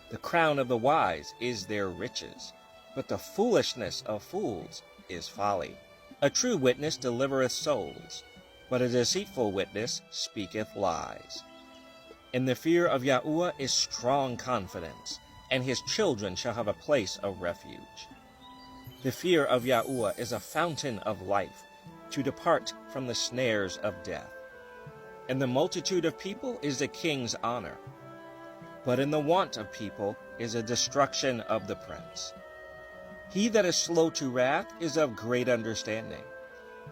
The crown of the wise is their riches, but the foolishness of fools is folly. A true witness delivereth souls, but a deceitful witness speaketh lies. In the fear of Yahuwah is strong confidence, and his children shall have a place of refuge. The fear of Yahuwah is a fountain of life, to depart from the snares of death. In the multitude of people is the king's honor, but in the want of people is the destruction of the prince. He that is slow to wrath is of great understanding,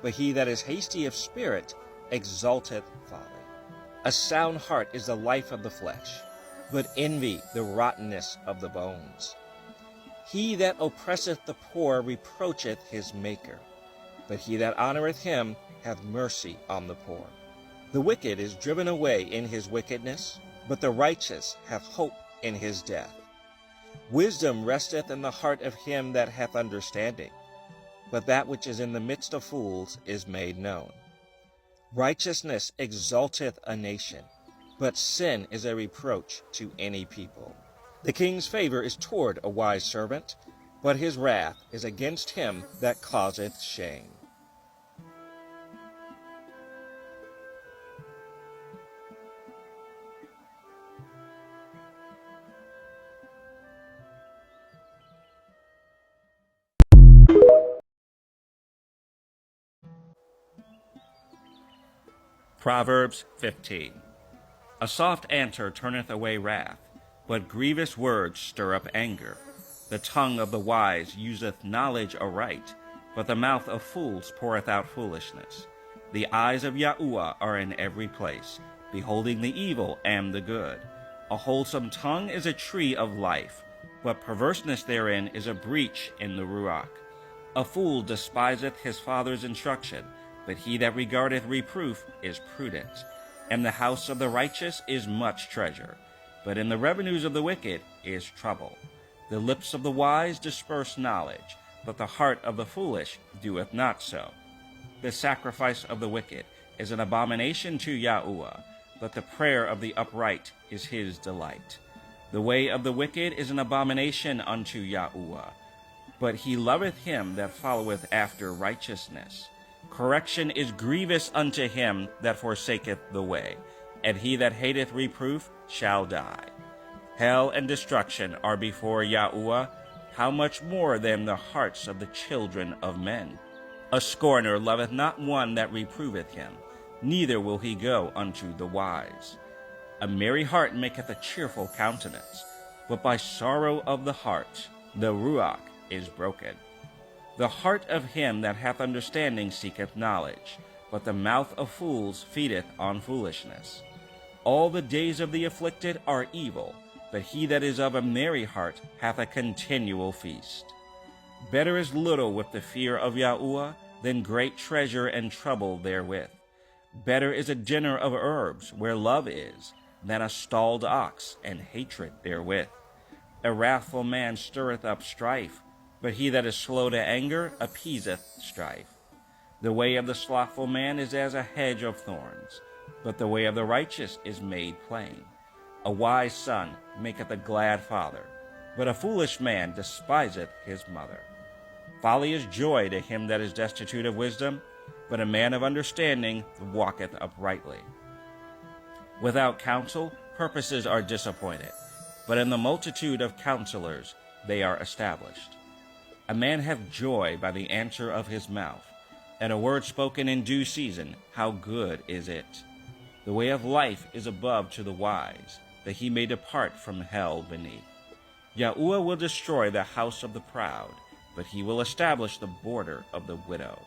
but he that is hasty of spirit exalteth folly. A sound heart is the life of the flesh, but envy the rottenness of the bones. He that oppresseth the poor reproacheth his Maker, but he that honoreth him hath mercy on the poor. The wicked is driven away in his wickedness, but the righteous hath hope in his death. Wisdom resteth in the heart of him that hath understanding, but that which is in the midst of fools is made known. Righteousness exalteth a nation, but sin is a reproach to any people. The king's favor is toward a wise servant, but his wrath is against him that causeth shame. Proverbs 15. A soft answer turneth away wrath, but grievous words stir up anger. The tongue of the wise useth knowledge aright, but the mouth of fools poureth out foolishness. The eyes of Yahuwah are in every place, beholding the evil and the good. A wholesome tongue is a tree of life, but perverseness therein is a breach in the ruach. A fool despiseth his father's instruction, but he that regardeth reproof is prudent. And the house of the righteous is much treasure, but in the revenues of the wicked is trouble. The lips of the wise disperse knowledge, but the heart of the foolish doeth not so. The sacrifice of the wicked is an abomination to Yahuwah, but the prayer of the upright is his delight. The way of the wicked is an abomination unto Yahuwah, but he loveth him that followeth after righteousness. Correction is grievous unto him that forsaketh the way, and he that hateth reproof shall die. Hell and destruction are before Yahuwah, how much more than the hearts of the children of men? A scorner loveth not one that reproveth him, neither will he go unto the wise. A merry heart maketh a cheerful countenance, but by sorrow of the heart the ruach is broken. The heart of him that hath understanding seeketh knowledge, but the mouth of fools feedeth on foolishness. All the days of the afflicted are evil, but he that is of a merry heart hath a continual feast. Better is little with the fear of Yahuwah than great treasure and trouble therewith. Better is a dinner of herbs where love is, than a stalled ox and hatred therewith. A wrathful man stirreth up strife, but he that is slow to anger appeaseth strife. The way of the slothful man is as a hedge of thorns, but the way of the righteous is made plain. A wise son maketh a glad father, but a foolish man despiseth his mother. Folly is joy to him that is destitute of wisdom, but a man of understanding walketh uprightly. Without counsel, purposes are disappointed, but in the multitude of counselors they are established. A man hath joy by the answer of his mouth, and a word spoken in due season, how good is it! The way of life is above to the wise, that he may depart from hell beneath. Yahuwah will destroy the house of the proud, but he will establish the border of the widow.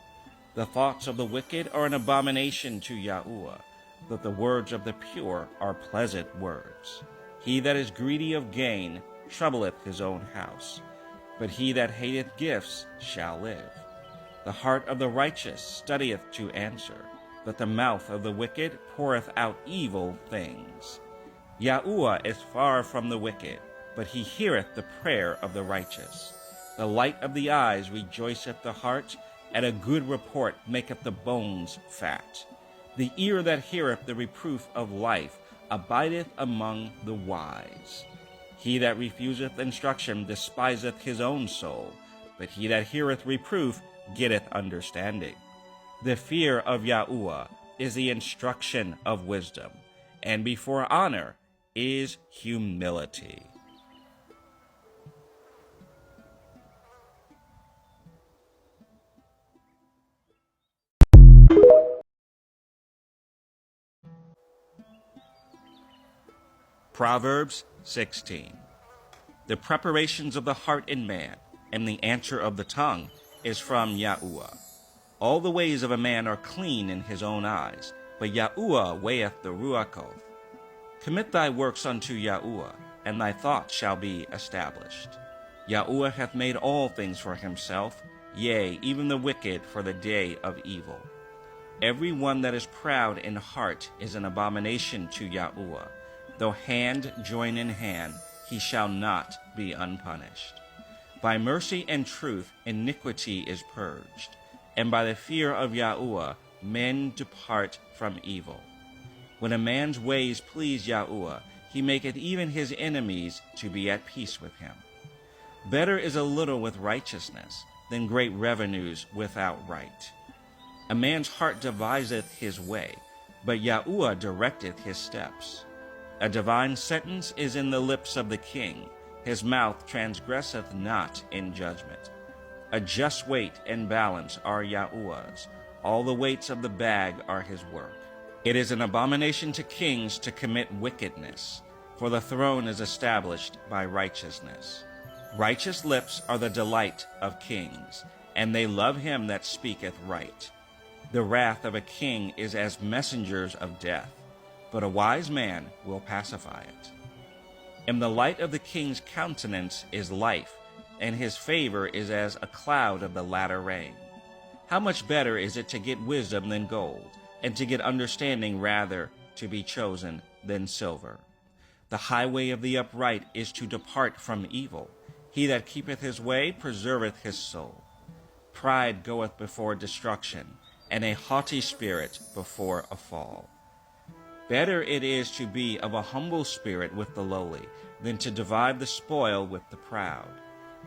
The thoughts of the wicked are an abomination to Yahuwah, but the words of the pure are pleasant words. He that is greedy of gain troubleth his own house, but he that hateth gifts shall live. The heart of the righteous studieth to answer, but the mouth of the wicked poureth out evil things. Yahuwah is far from the wicked, but he heareth the prayer of the righteous. The light of the eyes rejoiceth the heart, and a good report maketh the bones fat. The ear that heareth the reproof of life abideth among the wise. He that refuseth instruction despiseth his own soul, but he that heareth reproof getteth understanding. The fear of Yahuwah is the instruction of wisdom, and before honor is humility. Proverbs 16. The preparations of the heart in man, and the answer of the tongue, is from Yahuwah. All the ways of a man are clean in his own eyes, but Yahuwah weigheth the ruachoth. Commit thy works unto Yahuwah, and thy thoughts shall be established. Yahuwah hath made all things for himself, yea, even the wicked for the day of evil. Every one that is proud in heart is an abomination to Yahuwah. Though hand join in hand, he shall not be unpunished. By mercy and truth iniquity is purged, and by the fear of Yahuwah men depart from evil. When a man's ways please Yahuwah, he maketh even his enemies to be at peace with him. Better is a little with righteousness than great revenues without right. A man's heart deviseth his way, but Yahuwah directeth his steps. A divine sentence is in the lips of the king, his mouth transgresseth not in judgment. A just weight and balance are Yahuwah's, all the weights of the bag are his work. It is an abomination to kings to commit wickedness, for the throne is established by righteousness. Righteous lips are the delight of kings, and they love him that speaketh right. The wrath of a king is as messengers of death, but a wise man will pacify it. In the light of the king's countenance is life, and his favor is as a cloud of the latter rain. How much better is it to get wisdom than gold, and to get understanding rather to be chosen than silver? The highway of the upright is to depart from evil. He that keepeth his way preserveth his soul. Pride goeth before destruction, and a haughty spirit before a fall. Better it is to be of a humble spirit with the lowly, than to divide the spoil with the proud.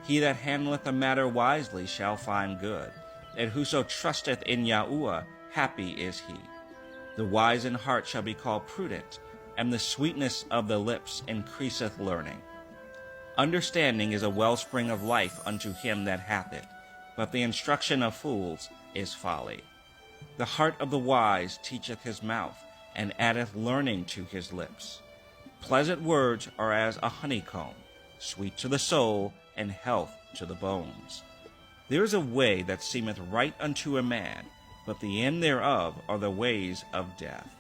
He that handleth a matter wisely shall find good, and whoso trusteth in Yahuwah, happy is he. The wise in heart shall be called prudent, and the sweetness of the lips increaseth learning. Understanding is a wellspring of life unto him that hath it, but the instruction of fools is folly. The heart of the wise teacheth his mouth, and addeth learning to his lips. Pleasant words are as a honeycomb, sweet to the soul, and health to the bones. There is a way that seemeth right unto a man, but the end thereof are the ways of death.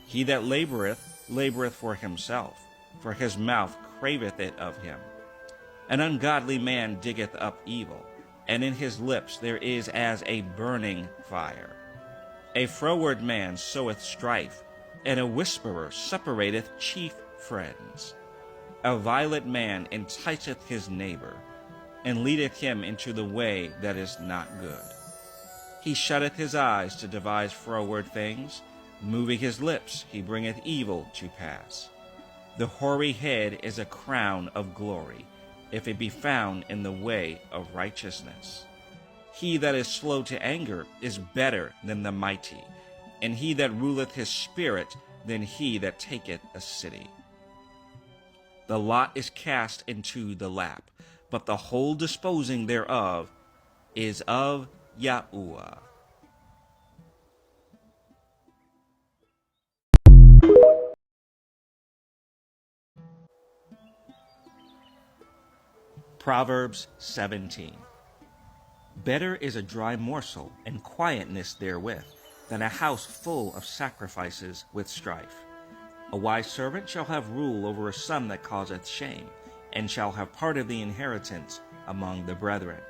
He that laboureth, laboureth for himself, for his mouth craveth it of him. An ungodly man diggeth up evil, and in his lips there is as a burning fire. A froward man soweth strife, and a whisperer separateth chief friends. A violent man enticeth his neighbor, and leadeth him into the way that is not good. He shutteth his eyes to devise froward things, moving his lips he bringeth evil to pass. The hoary head is a crown of glory, if it be found in the way of righteousness. He that is slow to anger is better than the mighty, and he that ruleth his spirit than he that taketh a city. The lot is cast into the lap, but the whole disposing thereof is of Yahuwah. Proverbs 17. Better is a dry morsel and quietness therewith, than a house full of sacrifices with strife. A wise servant shall have rule over a son that causeth shame, and shall have part of the inheritance among the brethren.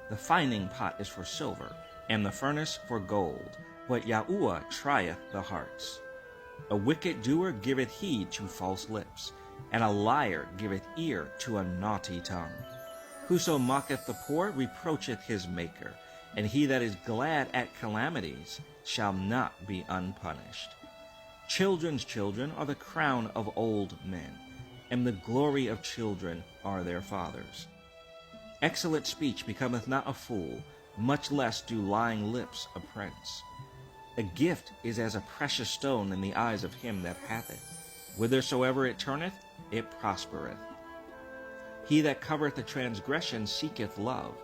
The fining pot is for silver, and the furnace for gold, but Yahuwah trieth the hearts. A wicked doer giveth heed to false lips, and a liar giveth ear to a naughty tongue. Whoso mocketh the poor reproacheth his Maker, and he that is glad at calamities shall not be unpunished. Children's children are the crown of old men, and the glory of children are their fathers. Excellent speech becometh not a fool, much less do lying lips a prince. A gift is as a precious stone in the eyes of him that hath it. Whithersoever it turneth, it prospereth. He that covereth a transgression seeketh love,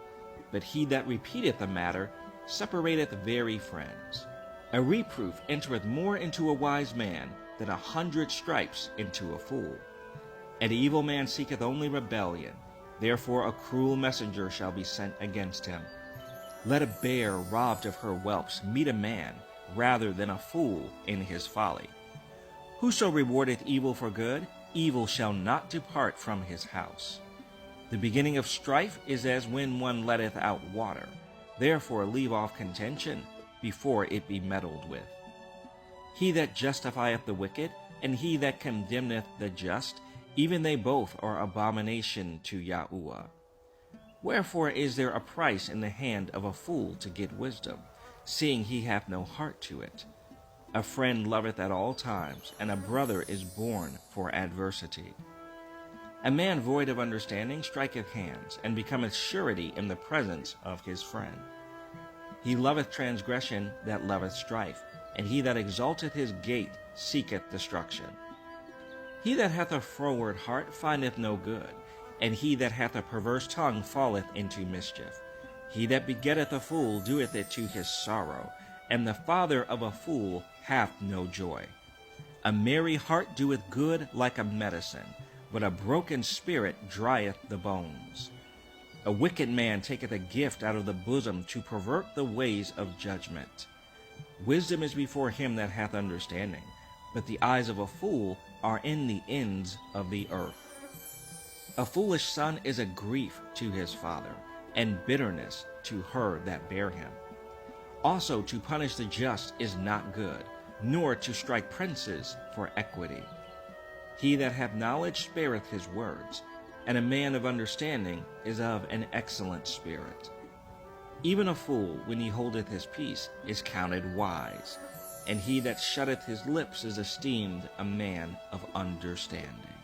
but he that repeateth a matter separateth very friends. A reproof entereth more into a wise man than 100 stripes into a fool. An evil man seeketh only rebellion, therefore a cruel messenger shall be sent against him. Let a bear robbed of her whelps meet a man, rather than a fool in his folly. Whoso rewardeth evil for good, evil shall not depart from his house. The beginning of strife is as when one letteth out water. Therefore leave off contention before it be meddled with. He that justifieth the wicked, and he that condemneth the just, even they both are abomination to Yahuwah. Wherefore is there a price in the hand of a fool to get wisdom, seeing he hath no heart to it? A friend loveth at all times, and a brother is born for adversity. A man void of understanding striketh hands, and becometh surety in the presence of his friend. He loveth transgression that loveth strife, and he that exalteth his gate seeketh destruction. He that hath a froward heart findeth no good, and he that hath a perverse tongue falleth into mischief. He that begetteth a fool doeth it to his sorrow, and the father of a fool hath no joy. A merry heart doeth good like a medicine, but a broken spirit drieth the bones. A wicked man taketh a gift out of the bosom to pervert the ways of judgment. Wisdom is before him that hath understanding, but the eyes of a fool are in the ends of the earth. A foolish son is a grief to his father, and bitterness to her that bare him. Also to punish the just is not good, nor to strike princes for equity. He that hath knowledge spareth his words, and a man of understanding is of an excellent spirit. Even a fool, when he holdeth his peace, is counted wise, and he that shutteth his lips is esteemed a man of understanding.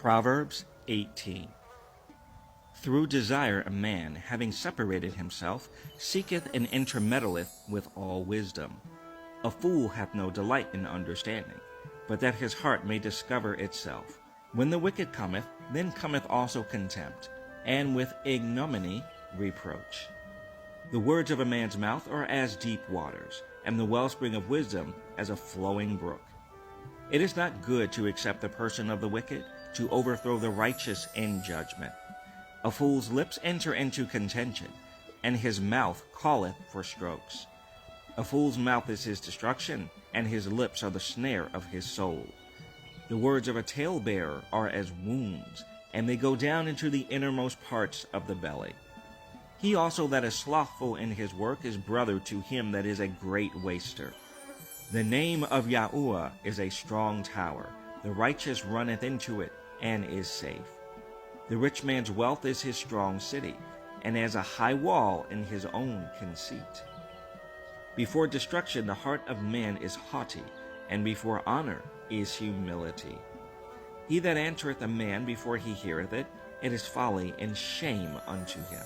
Proverbs 18. Through desire a man, having separated himself, seeketh and intermeddleth with all wisdom. A fool hath no delight in understanding, but that his heart may discover itself. When the wicked cometh, then cometh also contempt, and with ignominy reproach. The words of a man's mouth are as deep waters, and the wellspring of wisdom as a flowing brook. It is not good to accept the person of the wicked, to overthrow the righteous in judgment. A fool's lips enter into contention, and his mouth calleth for strokes. A fool's mouth is his destruction, and his lips are the snare of his soul. The words of a talebearer are as wounds, and they go down into the innermost parts of the belly. He also that is slothful in his work is brother to him that is a great waster. The name of Yahuwah is a strong tower. The righteous runneth into it, and is safe. The rich man's wealth is his strong city, and as a high wall in his own conceit. Before destruction the heart of man is haughty, and before honor is humility. He that answereth a man before he heareth it, it is folly and shame unto him.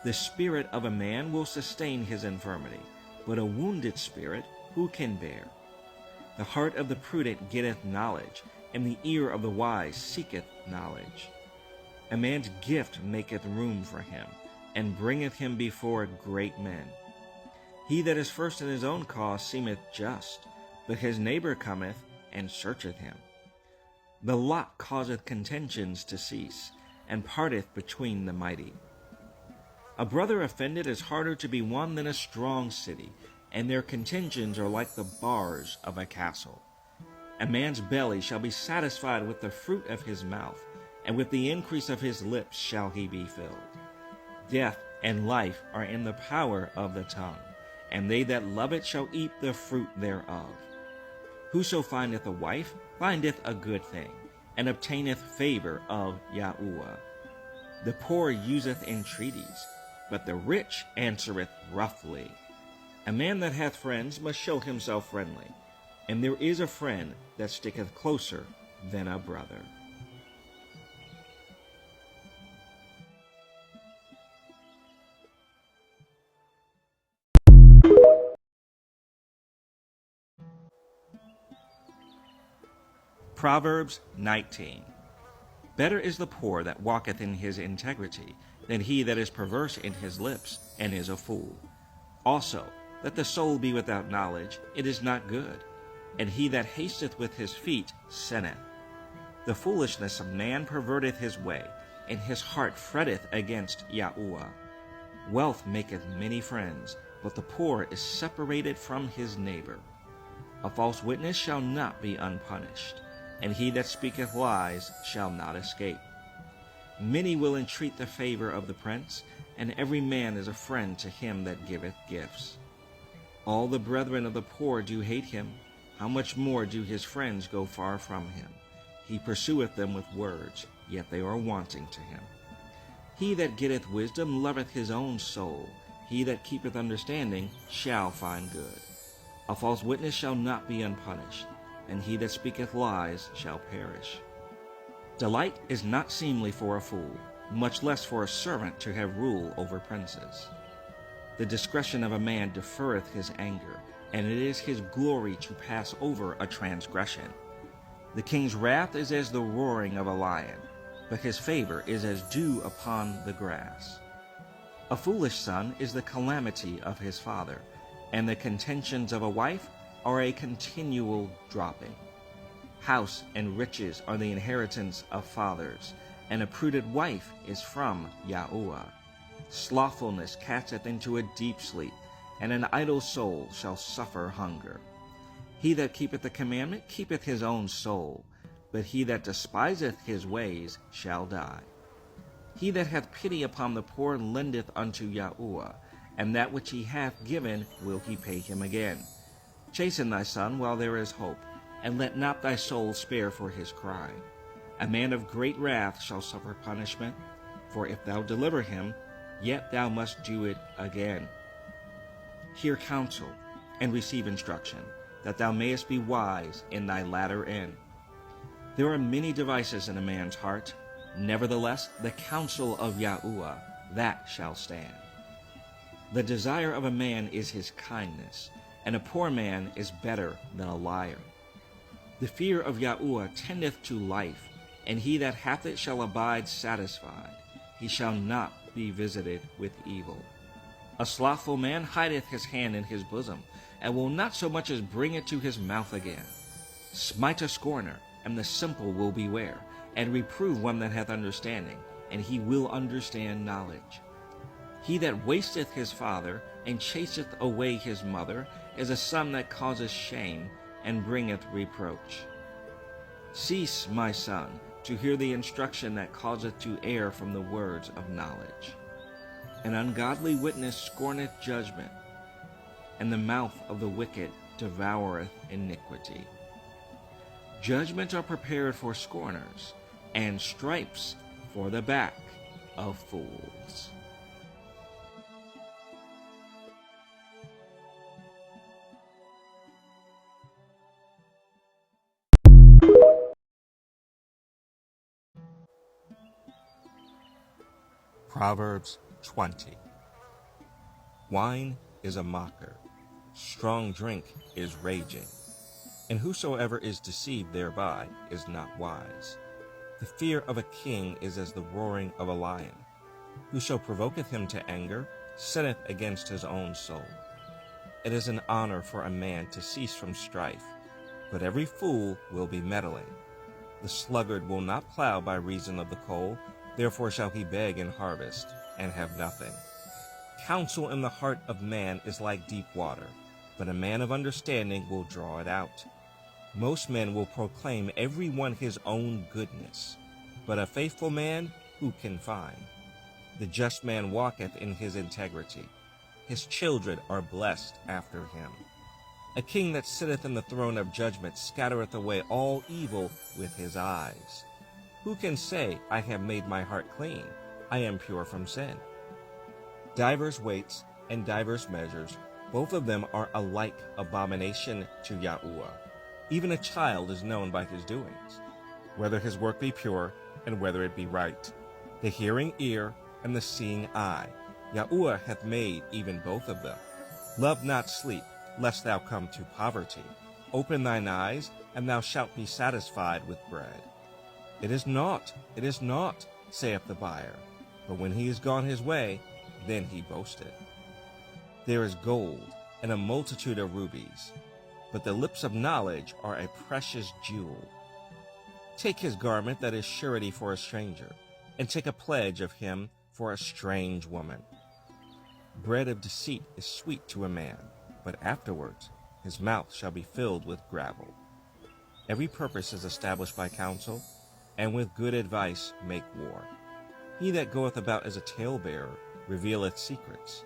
The spirit of a man will sustain his infirmity, but a wounded spirit who can bear? The heart of the prudent getteth knowledge, and the ear of the wise seeketh knowledge. A man's gift maketh room for him, and bringeth him before great men. He that is first in his own cause seemeth just, but his neighbor cometh and searcheth him. The lot causeth contentions to cease, and parteth between the mighty. A brother offended is harder to be won than a strong city, and their contentions are like the bars of a castle. A man's belly shall be satisfied with the fruit of his mouth, and with the increase of his lips shall he be filled. Death and life are in the power of the tongue, and they that love it shall eat the fruit thereof. Whoso findeth a wife findeth a good thing, and obtaineth favor of Yahuwah. The poor useth entreaties, but the rich answereth roughly. A man that hath friends must show himself friendly, and there is a friend that sticketh closer than a brother. Proverbs 19. Better is the poor that walketh in his integrity, than he that is perverse in his lips, and is a fool. Also, that the soul be without knowledge, it is not good, and he that hasteth with his feet sinneth. The foolishness of man perverteth his way, and his heart fretteth against Yahuwah. Wealth maketh many friends, but the poor is separated from his neighbor. A false witness shall not be unpunished, and he that speaketh lies shall not escape. Many will entreat the favor of the prince, and every man is a friend to him that giveth gifts. All the brethren of the poor do hate him. How much more do his friends go far from him? He pursueth them with words, yet they are wanting to him. He that getteth wisdom loveth his own soul. He that keepeth understanding shall find good. A false witness shall not be unpunished, and he that speaketh lies shall perish. Delight is not seemly for a fool, much less for a servant to have rule over princes. The discretion of a man deferreth his anger, and it is his glory to pass over a transgression. The king's wrath is as the roaring of a lion, but his favor is as dew upon the grass. A foolish son is the calamity of his father, and the contentions of a wife are a continual dropping. House and riches are the inheritance of fathers, and a prudent wife is from Yahuwah. Slothfulness casteth into a deep sleep, and an idle soul shall suffer hunger. He that keepeth the commandment keepeth his own soul, but he that despiseth his ways shall die. He that hath pity upon the poor lendeth unto Yahuwah, and that which he hath given will he pay him again. Chasten thy son while there is hope, and let not thy soul spare for his cry. A man of great wrath shall suffer punishment, for if thou deliver him, yet thou must do it again. Hear counsel, and receive instruction, that thou mayest be wise in thy latter end. There are many devices in a man's heart, nevertheless the counsel of Yahuwah, that shall stand. The desire of a man is his kindness, and a poor man is better than a liar. The fear of Yahuwah tendeth to life, and he that hath it shall abide satisfied. He shall not be visited with evil. A slothful man hideth his hand in his bosom, and will not so much as bring it to his mouth again. Smite a scorner, and the simple will beware, and reprove one that hath understanding, and he will understand knowledge. He that wasteth his father, and chaseth away his mother, is a son that causeth shame, and bringeth reproach. Cease, my son, to hear the instruction that causeth to err from the words of knowledge. An ungodly witness scorneth judgment, and the mouth of the wicked devoureth iniquity. Judgments are prepared for scorners, and stripes for the back of fools. Proverbs 20. Wine is a mocker, strong drink is raging, and whosoever is deceived thereby is not wise. The fear of a king is as the roaring of a lion. Whoso provoketh him to anger sinneth against his own soul. It is an honor for a man to cease from strife, but every fool will be meddling. The sluggard will not plow by reason of the coal, therefore shall he beg in harvest, and have nothing. Counsel in the heart of man is like deep water, but a man of understanding will draw it out. Most men will proclaim every one his own goodness, but a faithful man who can find? The just man walketh in his integrity. His children are blessed after him. A king that sitteth in the throne of judgment scattereth away all evil with his eyes. Who can say, I have made my heart clean, I am pure from sin? Divers weights and divers measures, both of them are alike abomination to Yahuwah. Even a child is known by his doings, whether his work be pure and whether it be right. The hearing ear and the seeing eye, Yahuwah hath made even both of them. Love not sleep, lest thou come to poverty. Open thine eyes, and thou shalt be satisfied with bread. It is naught, saith the buyer, but when he is gone his way, then he boasteth. There is gold and a multitude of rubies, but the lips of knowledge are a precious jewel. Take his garment that is surety for a stranger, and take a pledge of him for a strange woman. Bread of deceit is sweet to a man, but afterwards his mouth shall be filled with gravel. Every purpose is established by counsel, and with good advice make war. He that goeth about as a talebearer revealeth secrets.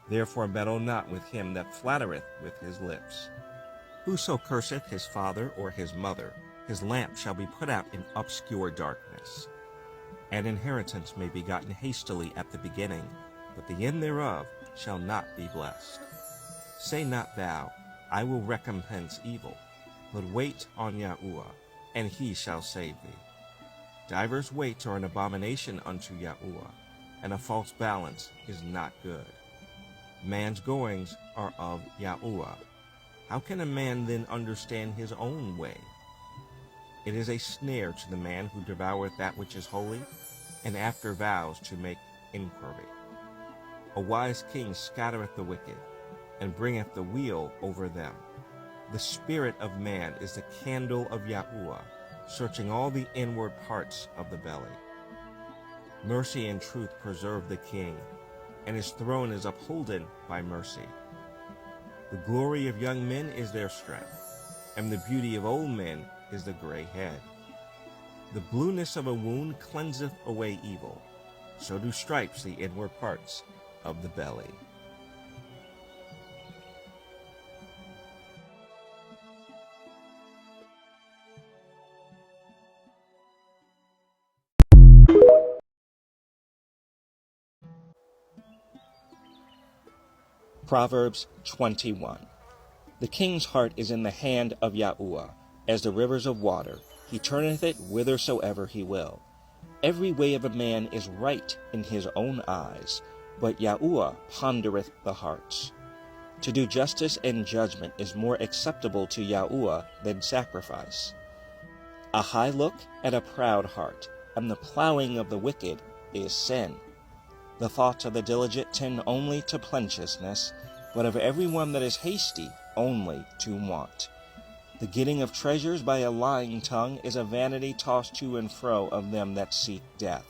Therefore meddle not with him that flattereth with his lips. Whoso curseth his father or his mother, his lamp shall be put out in obscure darkness. An inheritance may be gotten hastily at the beginning, but the end thereof shall not be blessed. Say not thou, I will recompense evil, but wait on Yahuwah, and he shall save thee. Divers weights are an abomination unto Yahuwah, and a false balance is not good. Man's goings are of Yahuwah. How can a man then understand his own way? It is a snare to the man who devoureth that which is holy, and after vows to make inquiry. A wise king scattereth the wicked, and bringeth the wheel over them. The spirit of man is the candle of Yahuwah, searching all the inward parts of the belly. Mercy and truth preserve the king, and his throne is upholden by mercy. The glory of young men is their strength, and the beauty of old men is the gray head. The blueness of a wound cleanseth away evil, so do stripes the inward parts of the belly. Proverbs 21. The king's heart is in the hand of Yahuwah, as the rivers of water. He turneth it whithersoever he will. Every way of a man is right in his own eyes, but Yahuwah pondereth the hearts. To do justice and judgment is more acceptable to Yahuwah than sacrifice. A high look and a proud heart, and the plowing of the wicked is sin. The thoughts of the diligent tend only to plenteousness, but of every one that is hasty only to want. The getting of treasures by a lying tongue is a vanity tossed to and fro of them that seek death.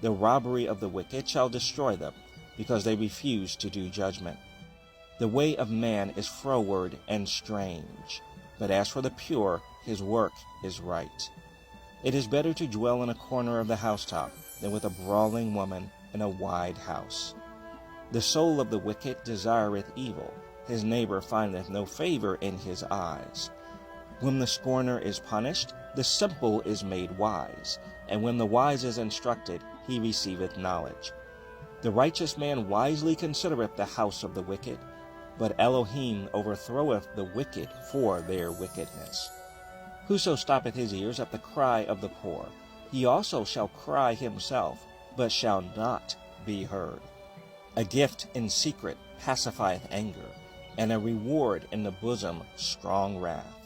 The robbery of the wicked shall destroy them, because they refuse to do judgment. The way of man is froward and strange, but as for the pure, his work is right. It is better to dwell in a corner of the housetop than with a brawling woman in a wide house. The soul of the wicked desireth evil, his neighbor findeth no favor in his eyes. When the scorner is punished, the simple is made wise, and when the wise is instructed, he receiveth knowledge. The righteous man wisely considereth the house of the wicked, but Elohim overthroweth the wicked for their wickedness. Whoso stoppeth his ears at the cry of the poor, he also shall cry himself, but shall not be heard. A gift in secret pacifieth anger, and a reward in the bosom strong wrath.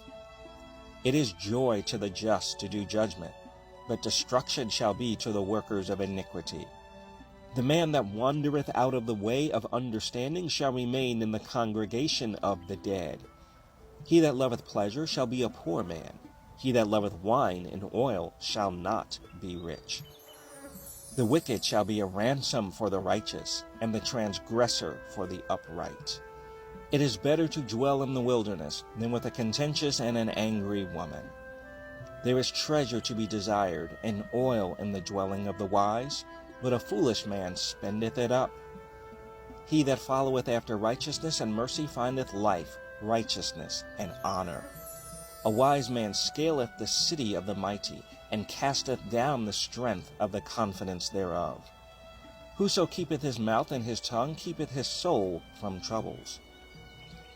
It is joy to the just to do judgment, but destruction shall be to the workers of iniquity. The man that wandereth out of the way of understanding shall remain in the congregation of the dead. He that loveth pleasure shall be a poor man. He that loveth wine and oil shall not be rich. The wicked shall be a ransom for the righteous, and the transgressor for the upright. It is better to dwell in the wilderness than with a contentious and an angry woman. There is treasure to be desired, and oil in the dwelling of the wise, but a foolish man spendeth it up. He that followeth after righteousness and mercy findeth life, righteousness, and honor. A wise man scaleth the city of the mighty, and casteth down the strength of the confidence thereof. Whoso keepeth his mouth and his tongue keepeth his soul from troubles.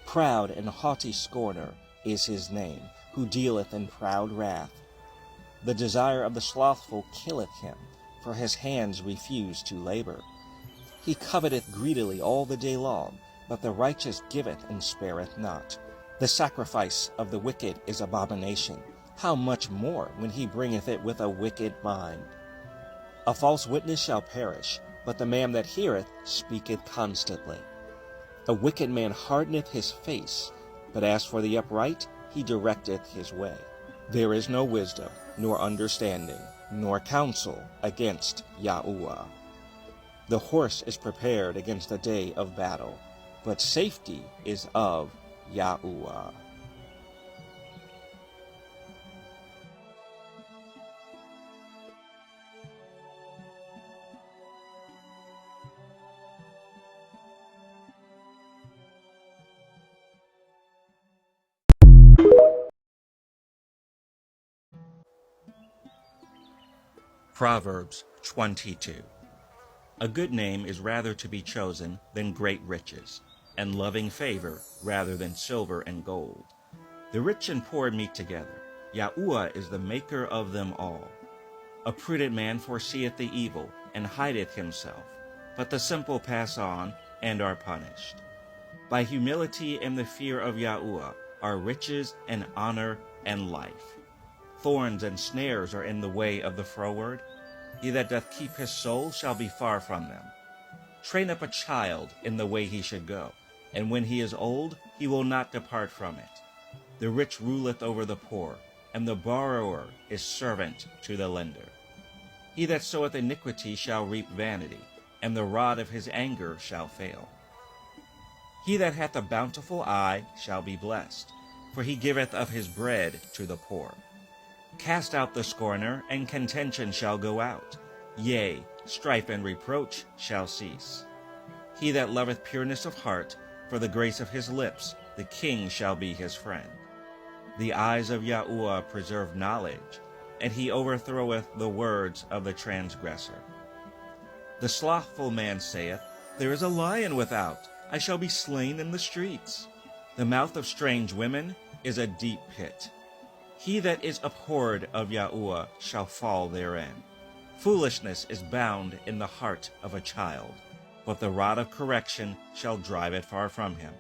Proud and haughty scorner is his name, who dealeth in proud wrath. The desire of the slothful killeth him, for his hands refuse to labor. He coveteth greedily all the day long, but the righteous giveth and spareth not. The sacrifice of the wicked is abomination. How much more when he bringeth it with a wicked mind? A false witness shall perish, but the man that heareth speaketh constantly. A wicked man hardeneth his face, but as for the upright, he directeth his way. There is no wisdom, nor understanding, nor counsel against Yahuwah. The horse is prepared against the day of battle, but safety is of Yahuwah. Proverbs 22. A good name is rather to be chosen than great riches, and loving favor rather than silver and gold. The rich and poor meet together. Yahuwah is the maker of them all. A prudent man foreseeth the evil, and hideth himself, but the simple pass on, and are punished. By humility and the fear of Yahuwah are riches and honor and life. Thorns and snares are in the way of the froward. He that doth keep his soul shall be far from them. Train up a child in the way he should go, and when he is old, he will not depart from it. The rich ruleth over the poor, and the borrower is servant to the lender. He that soweth iniquity shall reap vanity, and the rod of his anger shall fail. He that hath a bountiful eye shall be blessed, for he giveth of his bread to the poor. Cast out the scorner, and contention shall go out. Yea, strife and reproach shall cease. He that loveth pureness of heart, for the grace of his lips, the king shall be his friend. The eyes of Yahuwah preserve knowledge, and he overthroweth the words of the transgressor. The slothful man saith, There is a lion without, I shall be slain in the streets. The mouth of strange women is a deep pit. He that is abhorred of Yahuwah shall fall therein. Foolishness is bound in the heart of a child, but the rod of correction shall drive it far from him.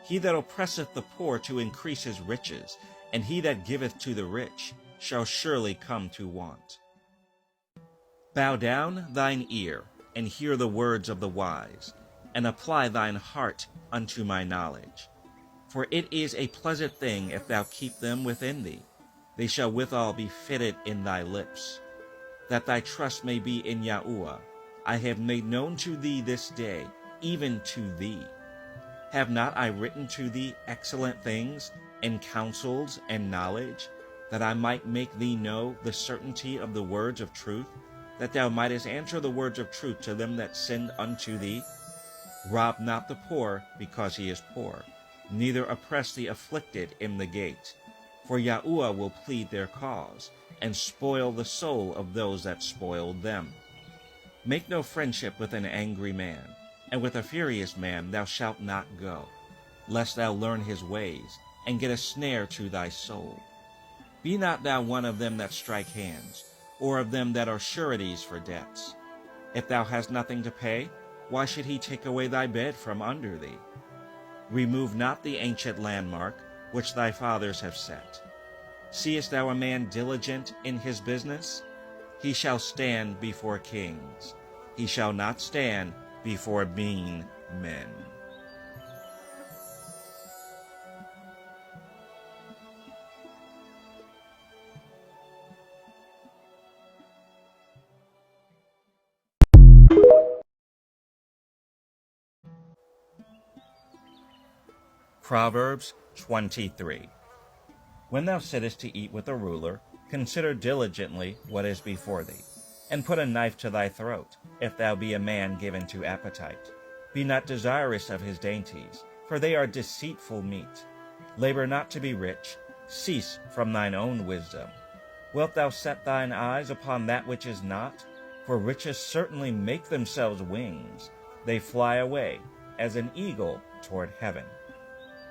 He that oppresseth the poor to increase his riches, and he that giveth to the rich, shall surely come to want. Bow down thine ear, and hear the words of the wise, and apply thine heart unto my knowledge. For it is a pleasant thing if thou keep them within thee. They shall withal be fitted in thy lips. That thy trust may be in Yahuwah, I have made known to thee this day, even to thee. Have not I written to thee excellent things, and counsels and knowledge, that I might make thee know the certainty of the words of truth, that thou mightest answer the words of truth to them that send unto thee? Rob not the poor because he is poor, neither oppress the afflicted in the gate. For Yahuwah will plead their cause, and spoil the soul of those that spoiled them. Make no friendship with an angry man, and with a furious man thou shalt not go, lest thou learn his ways, and get a snare to thy soul. Be not thou one of them that strike hands, or of them that are sureties for debts. If thou hast nothing to pay, why should he take away thy bed from under thee? Remove not the ancient landmark which thy fathers have set. Seest thou a man diligent in his business? He shall stand before kings. He shall not stand before mean men. Proverbs 23. When thou sittest to eat with a ruler, consider diligently what is before thee, and put a knife to thy throat, if thou be a man given to appetite. Be not desirous of his dainties, for they are deceitful meat. Labor not to be rich, cease from thine own wisdom. Wilt thou set thine eyes upon that which is not? For riches certainly make themselves wings. They fly away, as an eagle toward heaven.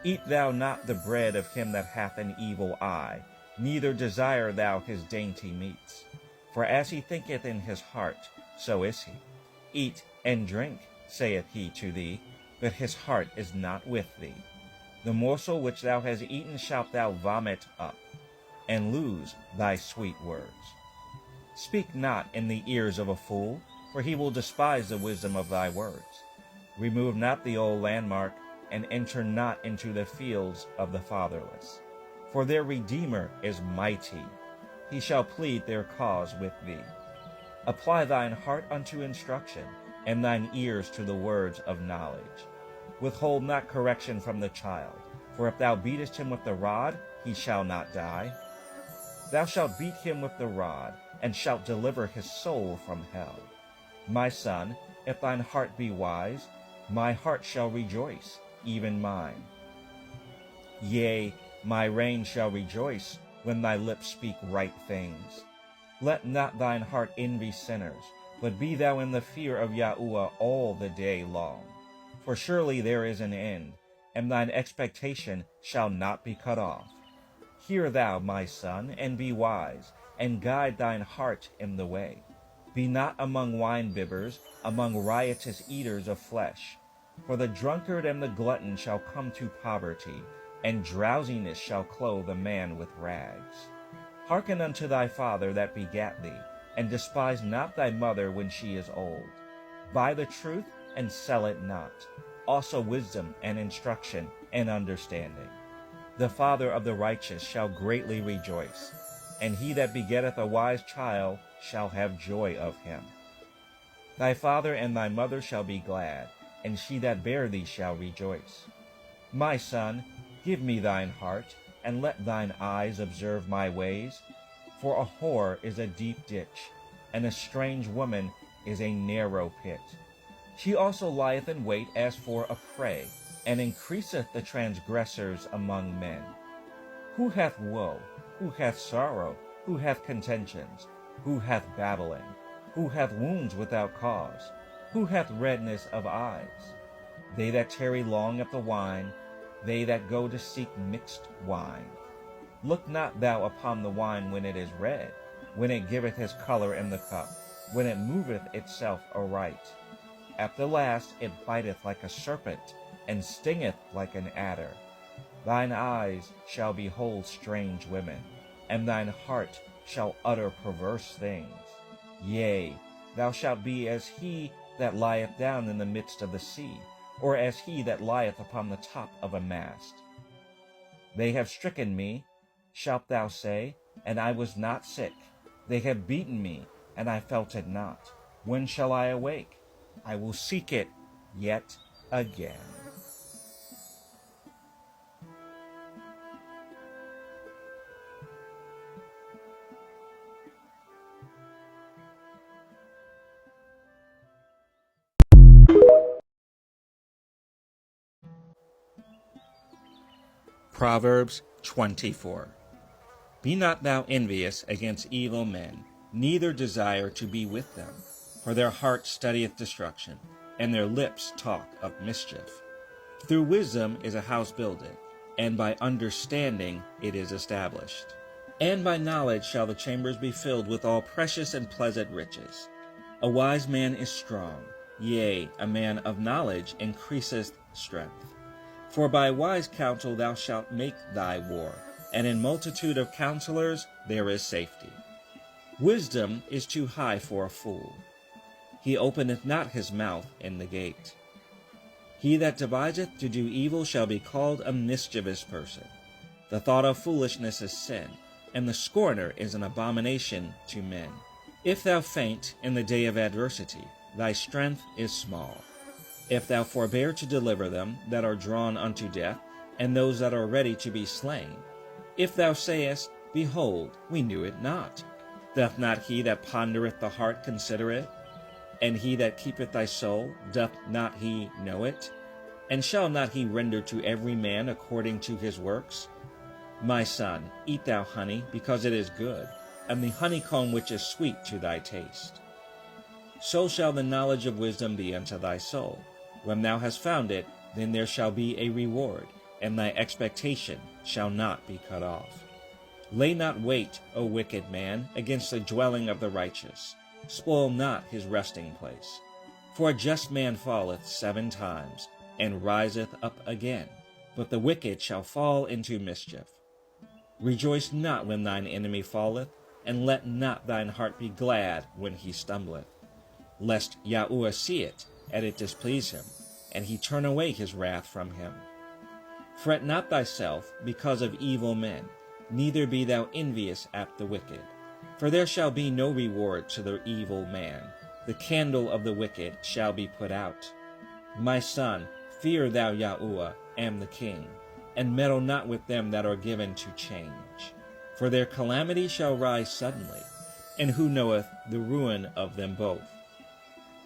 Eat thou not the bread of him that hath an evil eye, neither desire thou his dainty meats. For as he thinketh in his heart, so is he. Eat and drink, saith he to thee, but his heart is not with thee. The morsel which thou hast eaten shalt thou vomit up, and lose thy sweet words. Speak not in the ears of a fool, for he will despise the wisdom of thy words. Remove not the old landmark, and enter not into the fields of the fatherless. For their Redeemer is mighty. He shall plead their cause with thee. Apply thine heart unto instruction, and thine ears to the words of knowledge. Withhold not correction from the child, For if thou beatest him with the rod, he shall not die. Thou shalt beat him with the rod, and shalt deliver his soul from hell. My son, if thine heart be wise, my heart shall rejoice, even mine. Yea, my reign shall rejoice when thy lips speak right things. Let not thine heart envy sinners, but be thou in the fear of Yahuwah all the day long. For surely there is an end, and thine expectation shall not be cut off. Hear thou, my son, and be wise, and guide thine heart in the way. Be not among wine-bibbers, among riotous eaters of flesh. For the drunkard and the glutton shall come to poverty, and drowsiness shall clothe a man with rags. Hearken unto thy father that begat thee, and despise not thy mother when she is old. Buy the truth, and sell it not, also wisdom and instruction and understanding. The father of the righteous shall greatly rejoice, and he that begetteth a wise child shall have joy of him. Thy father and thy mother shall be glad, and she that bare thee shall rejoice. My son, give me thine heart, and let thine eyes observe my ways. For a whore is a deep ditch, and a strange woman is a narrow pit. She also lieth in wait as for a prey, and increaseth the transgressors among men. Who hath woe? Who hath sorrow? Who hath contentions? Who hath babbling? Who hath wounds without cause? Who hath redness of eyes? They that tarry long at the wine, they that go to seek mixed wine. Look not thou upon the wine when it is red, when it giveth his color in the cup, when it moveth itself aright. At the last it biteth like a serpent, and stingeth like an adder. Thine eyes shall behold strange women, and thine heart shall utter perverse things. Yea, thou shalt be as he that lieth down in the midst of the sea, or as he that lieth upon the top of a mast. They have stricken me, shalt thou say, and I was not sick. They have beaten me, and I felt it not. When shall I awake? I will seek it yet again. Proverbs 24. Be not thou envious against evil men, neither desire to be with them. For their heart studieth destruction, and their lips talk of mischief. Through wisdom is a house builded, and by understanding it is established. And by knowledge shall the chambers be filled with all precious and pleasant riches. A wise man is strong, yea, a man of knowledge increaseth strength. For by wise counsel thou shalt make thy war, and in multitude of counselors there is safety. Wisdom is too high for a fool. He openeth not his mouth in the gate. He that deviseth to do evil shall be called a mischievous person. The thought of foolishness is sin, and the scorner is an abomination to men. If thou faint in the day of adversity, thy strength is small. If thou forbear to deliver them that are drawn unto death, and those that are ready to be slain. If thou sayest, Behold, we knew it not. Doth not he that pondereth the heart consider it? And he that keepeth thy soul, doth not he know it? And shall not he render to every man according to his works? My son, eat thou honey, because it is good, and the honeycomb which is sweet to thy taste. So shall the knowledge of wisdom be unto thy soul. When thou hast found it, then there shall be a reward, and thy expectation shall not be cut off. Lay not wait, O wicked man, against the dwelling of the righteous. Spoil not his resting place. For a just man falleth 7 times, and riseth up again, but the wicked shall fall into mischief. Rejoice not when thine enemy falleth, and let not thine heart be glad when he stumbleth, lest Yahuwah see it, and it displease him, and he turn away his wrath from him. Fret not thyself because of evil men, neither be thou envious at the wicked. For there shall be no reward to the evil man. The candle of the wicked shall be put out. My son, fear thou Yahuwah and the king, and meddle not with them that are given to change. For their calamity shall rise suddenly, and who knoweth the ruin of them both?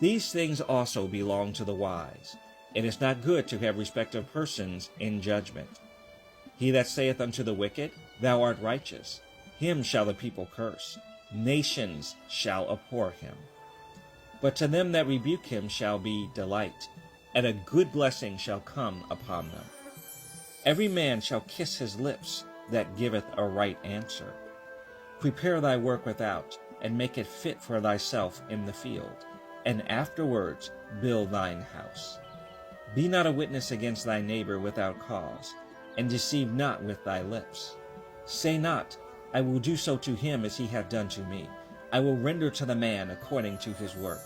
These things also belong to the wise. It is not good to have respect of persons in judgment. He that saith unto the wicked, Thou art righteous, him shall the people curse. Nations shall abhor him. But to them that rebuke him shall be delight, and a good blessing shall come upon them. Every man shall kiss his lips that giveth a right answer. Prepare thy work without, and make it fit for thyself in the field, and afterwards build thine house. Be not a witness against thy neighbor without cause, and deceive not with thy lips. Say not, I will do so to him as he hath done to me. I will render to the man according to his work.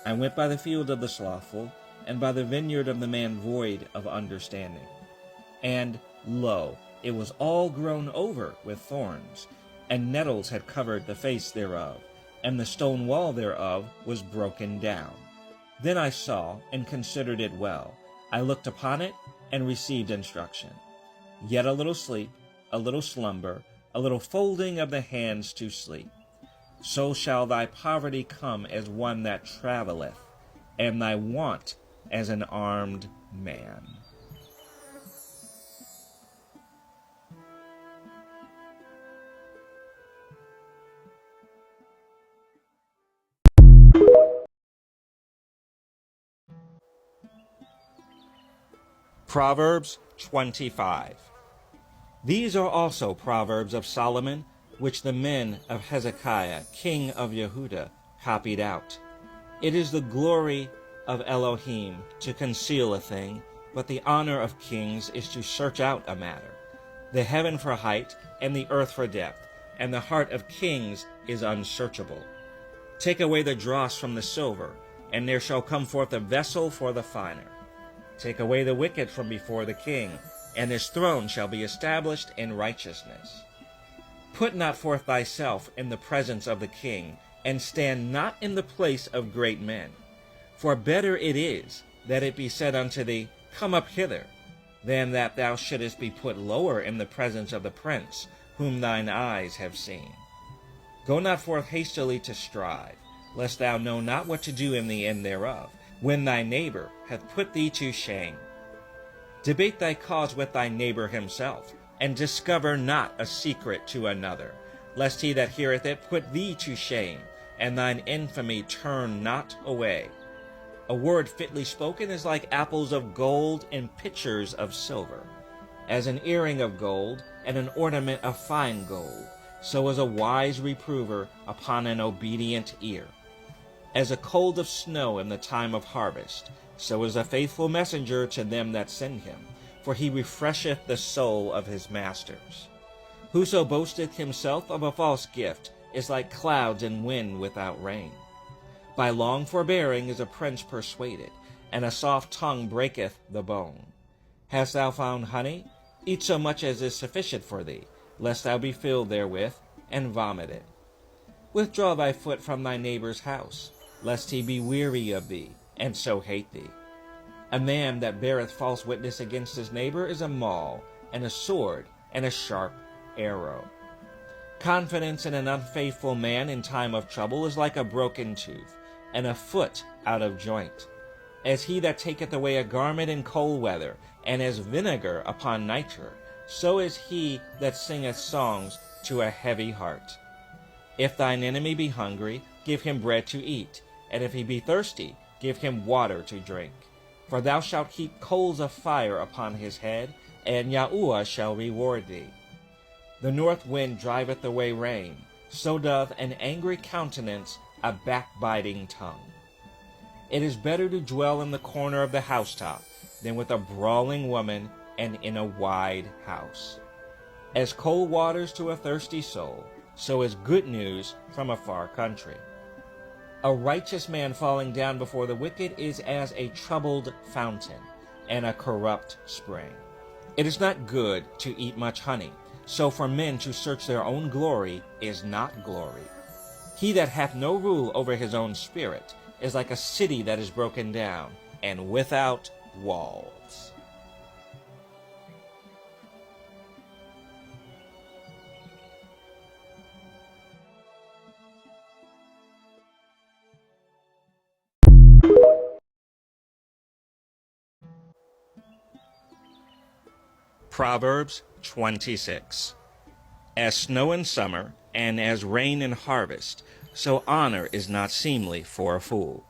I went by the field of the slothful, and by the vineyard of the man void of understanding. And, lo, it was all grown over with thorns, and nettles had covered the face thereof, and the stone wall thereof was broken down. Then I saw, and considered it well. I looked upon it, and received instruction. Yet a little sleep, a little slumber, a little folding of the hands to sleep. So shall thy poverty come as one that travelleth, and thy want as an armed man. Proverbs 25. These are also Proverbs of Solomon, which the men of Hezekiah, king of Yehuda, copied out. It is the glory of Elohim to conceal a thing, but the honor of kings is to search out a matter. The heaven for height, and the earth for depth, and the heart of kings is unsearchable. Take away the dross from the silver, and there shall come forth a vessel for the finer. Take away the wicked from before the king, and his throne shall be established in righteousness. Put not forth thyself in the presence of the king, and stand not in the place of great men. For better it is that it be said unto thee, Come up hither, than that thou shouldest be put lower in the presence of the prince, whom thine eyes have seen. Go not forth hastily to strive, lest thou know not what to do in the end thereof, when thy neighbor hath put thee to shame. Debate thy cause with thy neighbor himself, and discover not a secret to another, lest he that heareth it put thee to shame, and thine infamy turn not away. A word fitly spoken is like apples of gold in pitchers of silver. As an earring of gold, and an ornament of fine gold, so is a wise reprover upon an obedient ear. As a cold of snow in the time of harvest, so is a faithful messenger to them that send him, for he refresheth the soul of his masters. Whoso boasteth himself of a false gift is like clouds and wind without rain. By long forbearing is a prince persuaded, and a soft tongue breaketh the bone. Hast thou found honey? Eat so much as is sufficient for thee, lest thou be filled therewith, and vomit it. Withdraw thy foot from thy neighbor's house, lest he be weary of thee, and so hate thee. A man that beareth false witness against his neighbor is a maul, and a sword, and a sharp arrow. Confidence in an unfaithful man in time of trouble is like a broken tooth, and a foot out of joint. As he that taketh away a garment in cold weather, and as vinegar upon nitre, so is he that singeth songs to a heavy heart. If thine enemy be hungry, give him bread to eat, and if he be thirsty, give him water to drink. For thou shalt heap coals of fire upon his head, and Yahuwah shall reward thee. The north wind driveth away rain, so doth an angry countenance a backbiting tongue. It is better to dwell in the corner of the housetop than with a brawling woman and in a wide house. As cold waters to a thirsty soul, so is good news from a far country. A righteous man falling down before the wicked is as a troubled fountain and a corrupt spring. It is not good to eat much honey, so for men to search their own glory is not glory. He that hath no rule over his own spirit is like a city that is broken down and without walls. Proverbs 26. As snow in summer, and as rain in harvest, so honor is not seemly for a fool.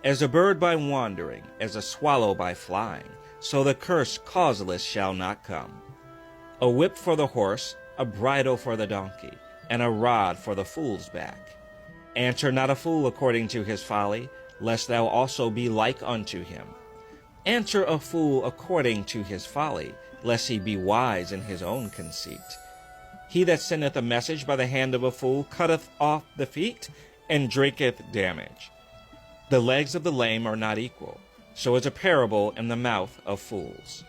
As a bird by wandering, as a swallow by flying, so the curse causeless shall not come. A whip for the horse, a bridle for the donkey, and a rod for the fool's back. Answer not a fool according to his folly, lest thou also be like unto him. Answer a fool according to his folly, lest he be wise in his own conceit. He that sendeth a message by the hand of a fool cutteth off the feet, and drinketh damage. The legs of the lame are not equal, so is a parable in the mouth of fools.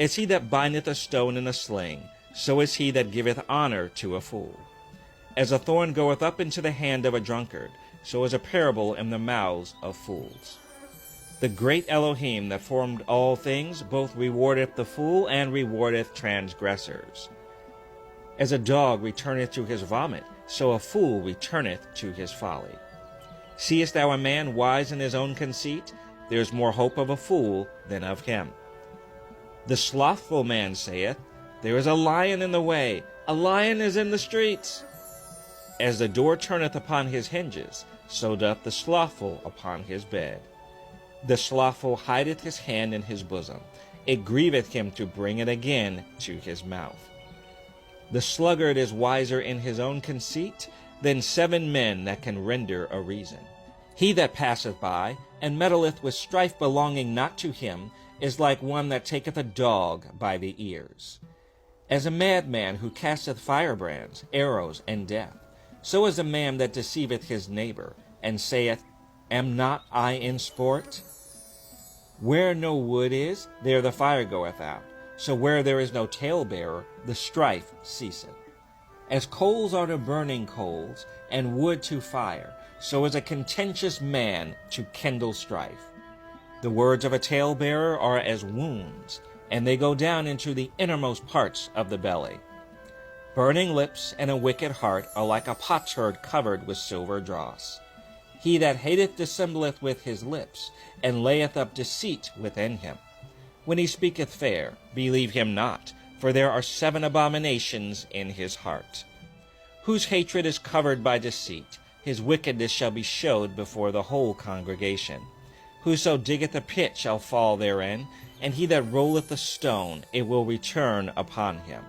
As he that bindeth a stone in a sling, so is he that giveth honor to a fool. As a thorn goeth up into the hand of a drunkard, so is a parable in the mouths of fools. The great Elohim that formed all things both rewardeth the fool and rewardeth transgressors. As a dog returneth to his vomit, so a fool returneth to his folly. Seest thou a man wise in his own conceit? There is more hope of a fool than of him. The slothful man saith, There is a lion in the way, a lion is in the streets. As the door turneth upon his hinges, so doth the slothful upon his bed. The slothful hideth his hand in his bosom, it grieveth him to bring it again to his mouth. The sluggard is wiser in his own conceit than 7 men that can render a reason. He that passeth by, and meddleth with strife belonging not to him, is like one that taketh a dog by the ears. As a madman who casteth firebrands, arrows, and death, so is a man that deceiveth his neighbor, and saith, Am not I in sport? Where no wood is, there the fire goeth out. So where there is no talebearer, the strife ceaseth. As coals are to burning coals, and wood to fire, so is a contentious man to kindle strife. The words of a talebearer are as wounds, and they go down into the innermost parts of the belly. Burning lips and a wicked heart are like a potsherd covered with silver dross. He that hateth dissembleth with his lips, and layeth up deceit within him. When he speaketh fair, believe him not, for there are 7 abominations in his heart. Whose hatred is covered by deceit, his wickedness shall be showed before the whole congregation. Whoso diggeth a pit shall fall therein, and he that rolleth a stone, it will return upon him.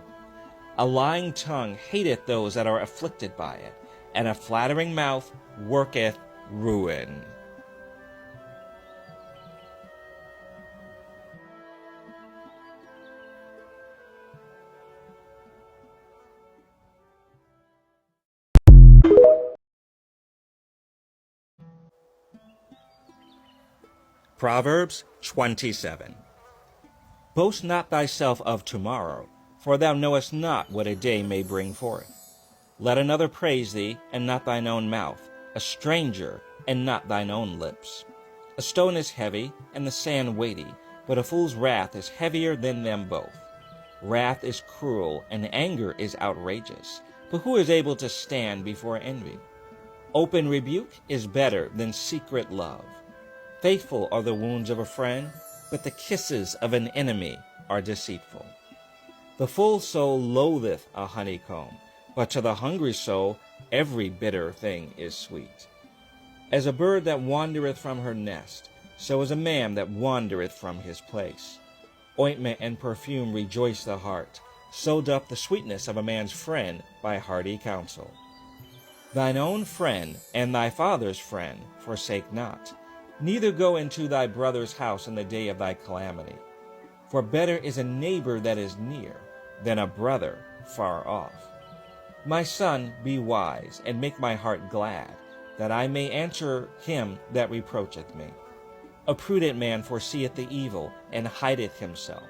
A lying tongue hateth those that are afflicted by it, and a flattering mouth worketh ruin. Proverbs 27. Boast not thyself of tomorrow, for thou knowest not what a day may bring forth. Let another praise thee, and not thine own mouth, a stranger, and not thine own lips. A stone is heavy, and the sand weighty, but a fool's wrath is heavier than them both. Wrath is cruel, and anger is outrageous, but who is able to stand before envy? Open rebuke is better than secret love. Faithful are the wounds of a friend, but the kisses of an enemy are deceitful. The full soul loatheth a honeycomb, but to the hungry soul every bitter thing is sweet. As a bird that wandereth from her nest, so is a man that wandereth from his place. Ointment and perfume rejoice the heart, so doth the sweetness of a man's friend by hearty counsel. Thine own friend and thy father's friend forsake not, neither go into thy brother's house in the day of thy calamity. For better is a neighbor that is near than a brother far off. My son, be wise, and make my heart glad, that I may answer him that reproacheth me. A prudent man foreseeth the evil, and hideth himself,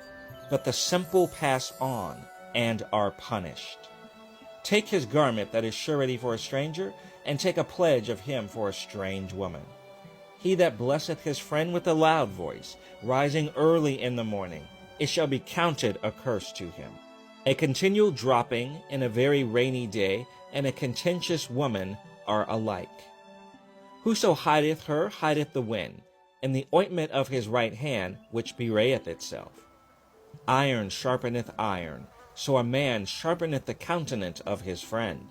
but the simple pass on, and are punished. Take his garment that is surety for a stranger, and take a pledge of him for a strange woman. He that blesseth his friend with a loud voice, rising early in the morning, it shall be counted a curse to him. A continual dropping in a very rainy day, and a contentious woman are alike. Whoso hideth her hideth the wind, and the ointment of his right hand which bewrayeth itself. Iron sharpeneth iron, so a man sharpeneth the countenance of his friend.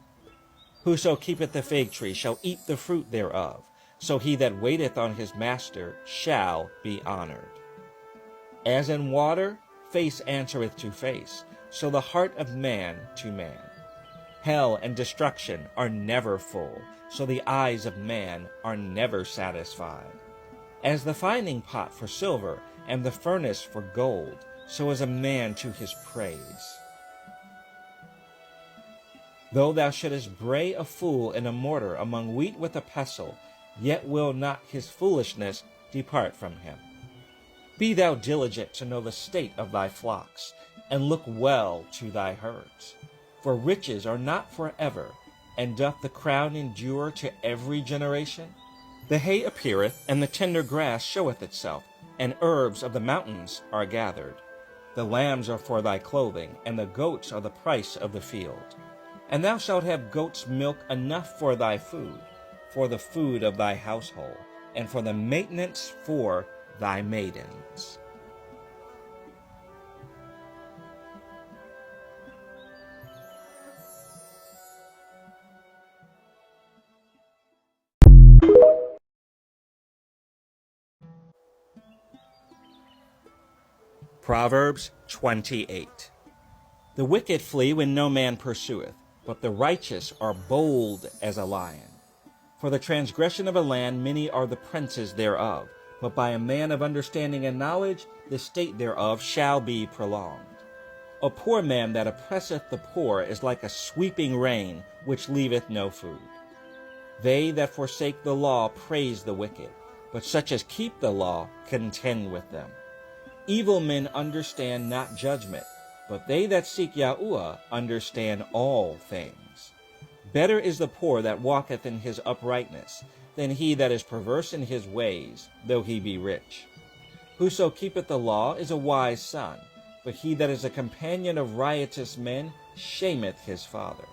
Whoso keepeth the fig tree shall eat the fruit thereof, so he that waiteth on his master shall be honored. As in water, face answereth to face, so the heart of man to man. Hell and destruction are never full, so the eyes of man are never satisfied. As the finding pot for silver, and the furnace for gold, so is a man to his praise. Though thou shouldest bray a fool in a mortar among wheat with a pestle, yet will not his foolishness depart from him. Be thou diligent to know the state of thy flocks, and look well to thy herds. For riches are not forever, and doth the crown endure to every generation? The hay appeareth, and the tender grass showeth itself, and herbs of the mountains are gathered. The lambs are for thy clothing, and the goats are the price of the field. And thou shalt have goats' milk enough for thy food, for the food of thy household, and for the maintenance for thy maidens. Proverbs 28. The wicked flee when no man pursueth, but the righteous are bold as a lion. For the transgression of a land many are the princes thereof, but by a man of understanding and knowledge the state thereof shall be prolonged. A poor man that oppresseth the poor is like a sweeping rain, which leaveth no food. They that forsake the law praise the wicked, but such as keep the law contend with them. Evil men understand not judgment, but they that seek Yahuwah understand all things. Better is the poor that walketh in his uprightness, than he that is perverse in his ways, though he be rich. Whoso keepeth the law is a wise son, but he that is a companion of riotous men shameth his father.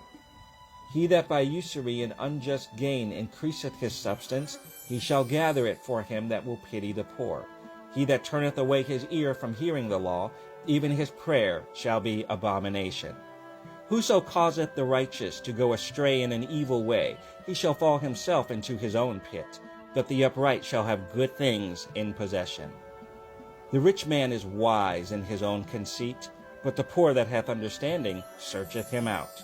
He that by usury and unjust gain increaseth his substance, he shall gather it for him that will pity the poor. He that turneth away his ear from hearing the law, even his prayer shall be abomination. Whoso causeth the righteous to go astray in an evil way, he shall fall himself into his own pit, but the upright shall have good things in possession. The rich man is wise in his own conceit, but the poor that hath understanding searcheth him out.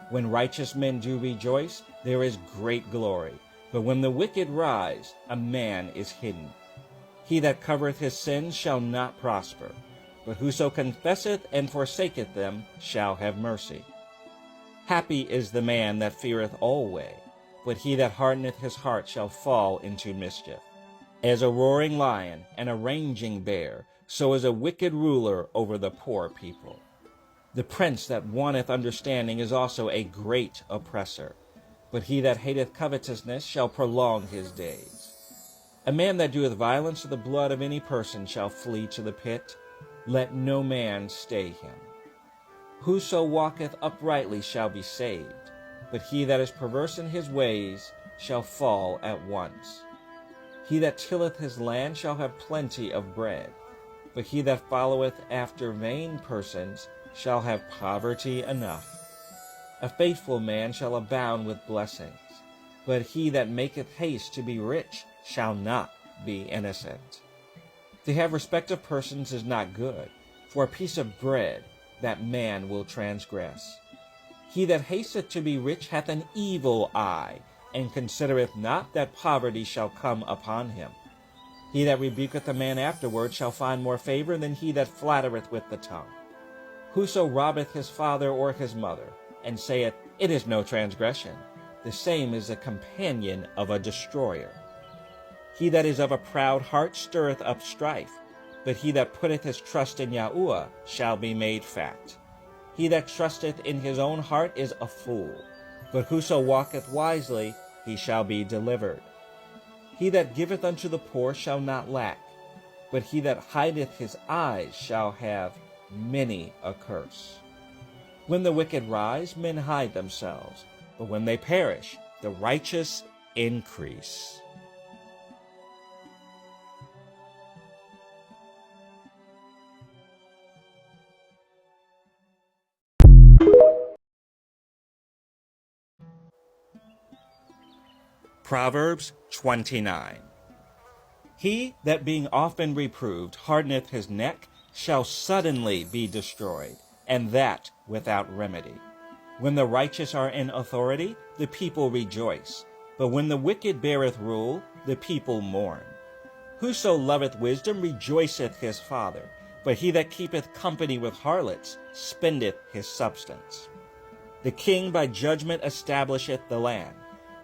When righteous men do rejoice, there is great glory, but when the wicked rise, a man is hidden. He that covereth his sins shall not prosper, but whoso confesseth and forsaketh them shall have mercy. Happy is the man that feareth alway, but he that hardeneth his heart shall fall into mischief. As a roaring lion and a raging bear, so is a wicked ruler over the poor people. The prince that wanteth understanding is also a great oppressor, but he that hateth covetousness shall prolong his days. A man that doeth violence to the blood of any person shall flee to the pit. Let no man stay him. Whoso walketh uprightly shall be saved, but he that is perverse in his ways shall fall at once. He that tilleth his land shall have plenty of bread, but he that followeth after vain persons shall have poverty enough. A faithful man shall abound with blessings, but he that maketh haste to be rich shall not be innocent. To have respect of persons is not good, for a piece of bread that man will transgress. He that hasteth to be rich hath an evil eye, and considereth not that poverty shall come upon him. He that rebuketh a man afterward shall find more favor than he that flattereth with the tongue. Whoso robbeth his father or his mother, and saith, It is no transgression, the same is a companion of a destroyer. He that is of a proud heart stirreth up strife, but he that putteth his trust in Yahuwah shall be made fat. He that trusteth in his own heart is a fool, but whoso walketh wisely, he shall be delivered. He that giveth unto the poor shall not lack, but he that hideth his eyes shall have many a curse. When the wicked rise, men hide themselves, but when they perish, the righteous increase. Proverbs 29. He that being often reproved hardeneth his neck shall suddenly be destroyed, and that without remedy. When the righteous are in authority, the people rejoice, but when the wicked beareth rule, the people mourn. Whoso loveth wisdom rejoiceth his father, but he that keepeth company with harlots spendeth his substance. The king by judgment establisheth the land,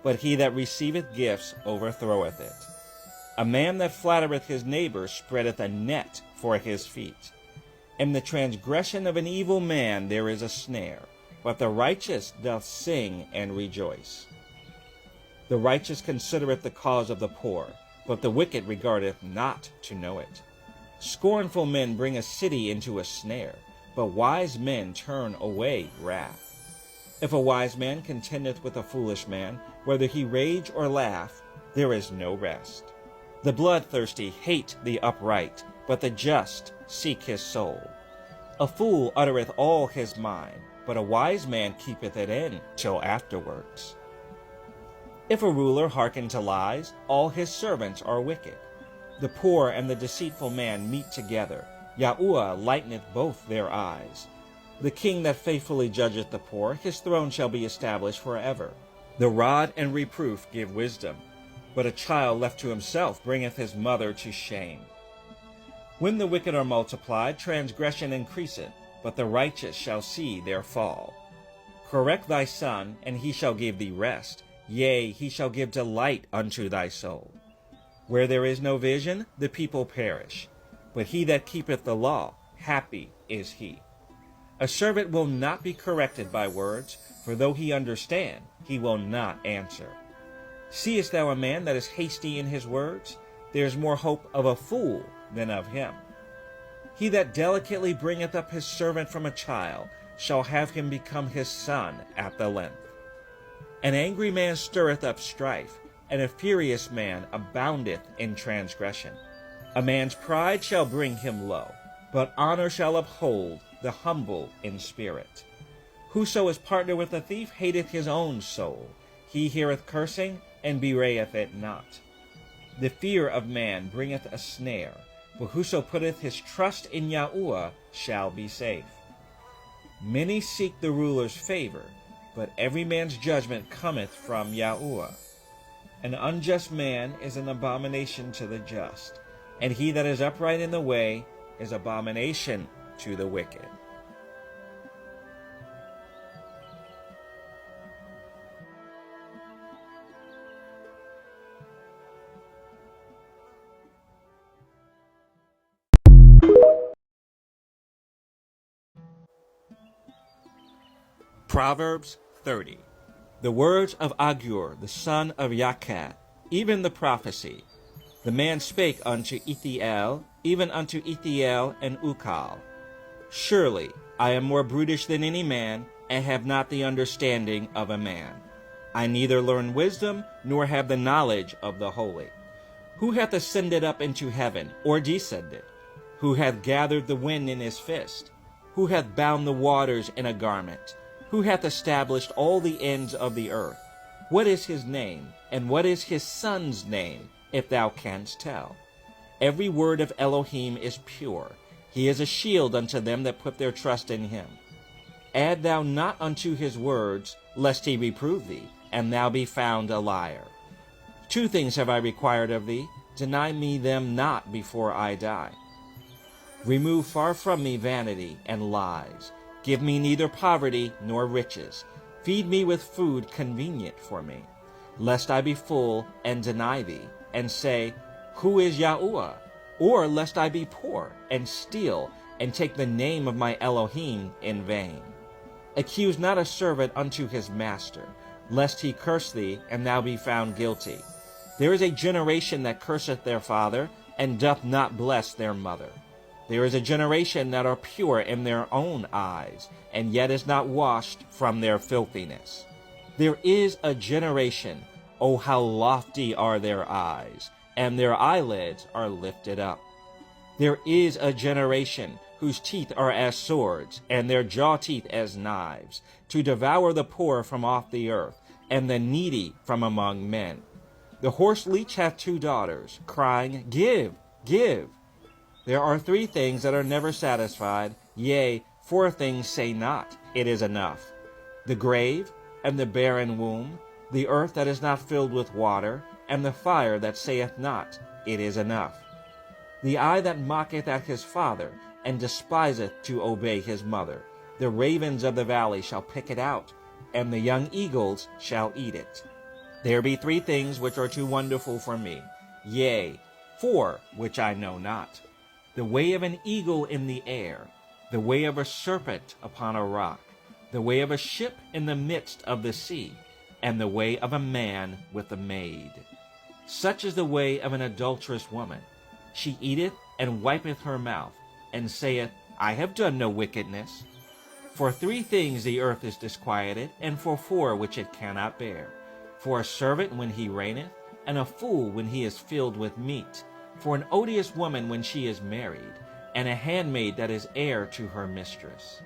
but he that receiveth gifts overthroweth it. A man that flattereth his neighbor spreadeth a net for his feet. In the transgression of an evil man there is a snare, but the righteous doth sing and rejoice. The righteous considereth the cause of the poor, but the wicked regardeth not to know it. Scornful men bring a city into a snare, but wise men turn away wrath. If a wise man contendeth with a foolish man, whether he rage or laugh, there is no rest. The bloodthirsty hate the upright, but the just seek his soul. A fool uttereth all his mind, but a wise man keepeth it in till afterwards. If a ruler hearken to lies, all his servants are wicked. The poor and the deceitful man meet together. Yahuwah lighteneth both their eyes. The king that faithfully judgeth the poor, his throne shall be established forever. The rod and reproof give wisdom, but a child left to himself bringeth his mother to shame. When the wicked are multiplied, transgression increaseth, but the righteous shall see their fall. Correct thy son, and he shall give thee rest. Yea, he shall give delight unto thy soul. Where there is no vision, the people perish, but he that keepeth the law, happy is he. A servant will not be corrected by words, for though he understand, he will not answer. Seest thou a man that is hasty in his words? There is more hope of a fool than of him. He that delicately bringeth up his servant from a child shall have him become his son at the length. An angry man stirreth up strife, and a furious man aboundeth in transgression. A man's pride shall bring him low, but honor shall uphold the humble in spirit. Whoso is partner with a thief hateth his own soul. He heareth cursing, and bewrayeth it not. The fear of man bringeth a snare, but whoso putteth his trust in Yahuwah shall be safe. Many seek the ruler's favor, but every man's judgment cometh from Yahuwah. An unjust man is an abomination to the just, and he that is upright in the way is abomination to the wicked. Proverbs 30. The words of Agur, the son of Yakat, even the prophecy. The man spake unto Ethiel, even unto Ethiel and Ukal. Surely I am more brutish than any man, and have not the understanding of a man. I neither learn wisdom, nor have the knowledge of the holy. Who hath ascended up into heaven, or descended? Who hath gathered the wind in his fist? Who hath bound the waters in a garment? Who hath established all the ends of the earth? What is his name, and what is his son's name, if thou canst tell? Every word of Elohim is pure. He is a shield unto them that put their trust in him. Add thou not unto his words, lest he reprove thee, and thou be found a liar. 2 things have I required of thee. Deny me them not before I die. Remove far from me vanity and lies. Give me neither poverty nor riches. Feed me with food convenient for me, lest I be full and deny thee, and say, Who is Yahuwah? Or lest I be poor and steal, and take the name of my Elohim in vain. Accuse not a servant unto his master, lest he curse thee, and thou be found guilty. There is a generation that curseth their father, and doth not bless their mother. There is a generation that are pure in their own eyes, and yet is not washed from their filthiness. There is a generation, oh how lofty are their eyes, and their eyelids are lifted up. There is a generation whose teeth are as swords, and their jaw teeth as knives, to devour the poor from off the earth, and the needy from among men. The horse leech hath 2 daughters, crying, Give, give. There are 3 things that are never satisfied, yea, 4 things say not, It is enough. The grave, and the barren womb, the earth that is not filled with water, and the fire that saith not, It is enough. The eye that mocketh at his father, and despiseth to obey his mother, the ravens of the valley shall pick it out, and the young eagles shall eat it. There be 3 things which are too wonderful for me, yea, 4 which I know not. The way of an eagle in the air, the way of a serpent upon a rock, the way of a ship in the midst of the sea, and the way of a man with a maid. Such is the way of an adulterous woman. She eateth and wipeth her mouth, and saith, I have done no wickedness. For 3 things the earth is disquieted, and for 4 which it cannot bear. For a servant when he reigneth, and a fool when he is filled with meat. For an odious woman when she is married, and a handmaid that is heir to her mistress.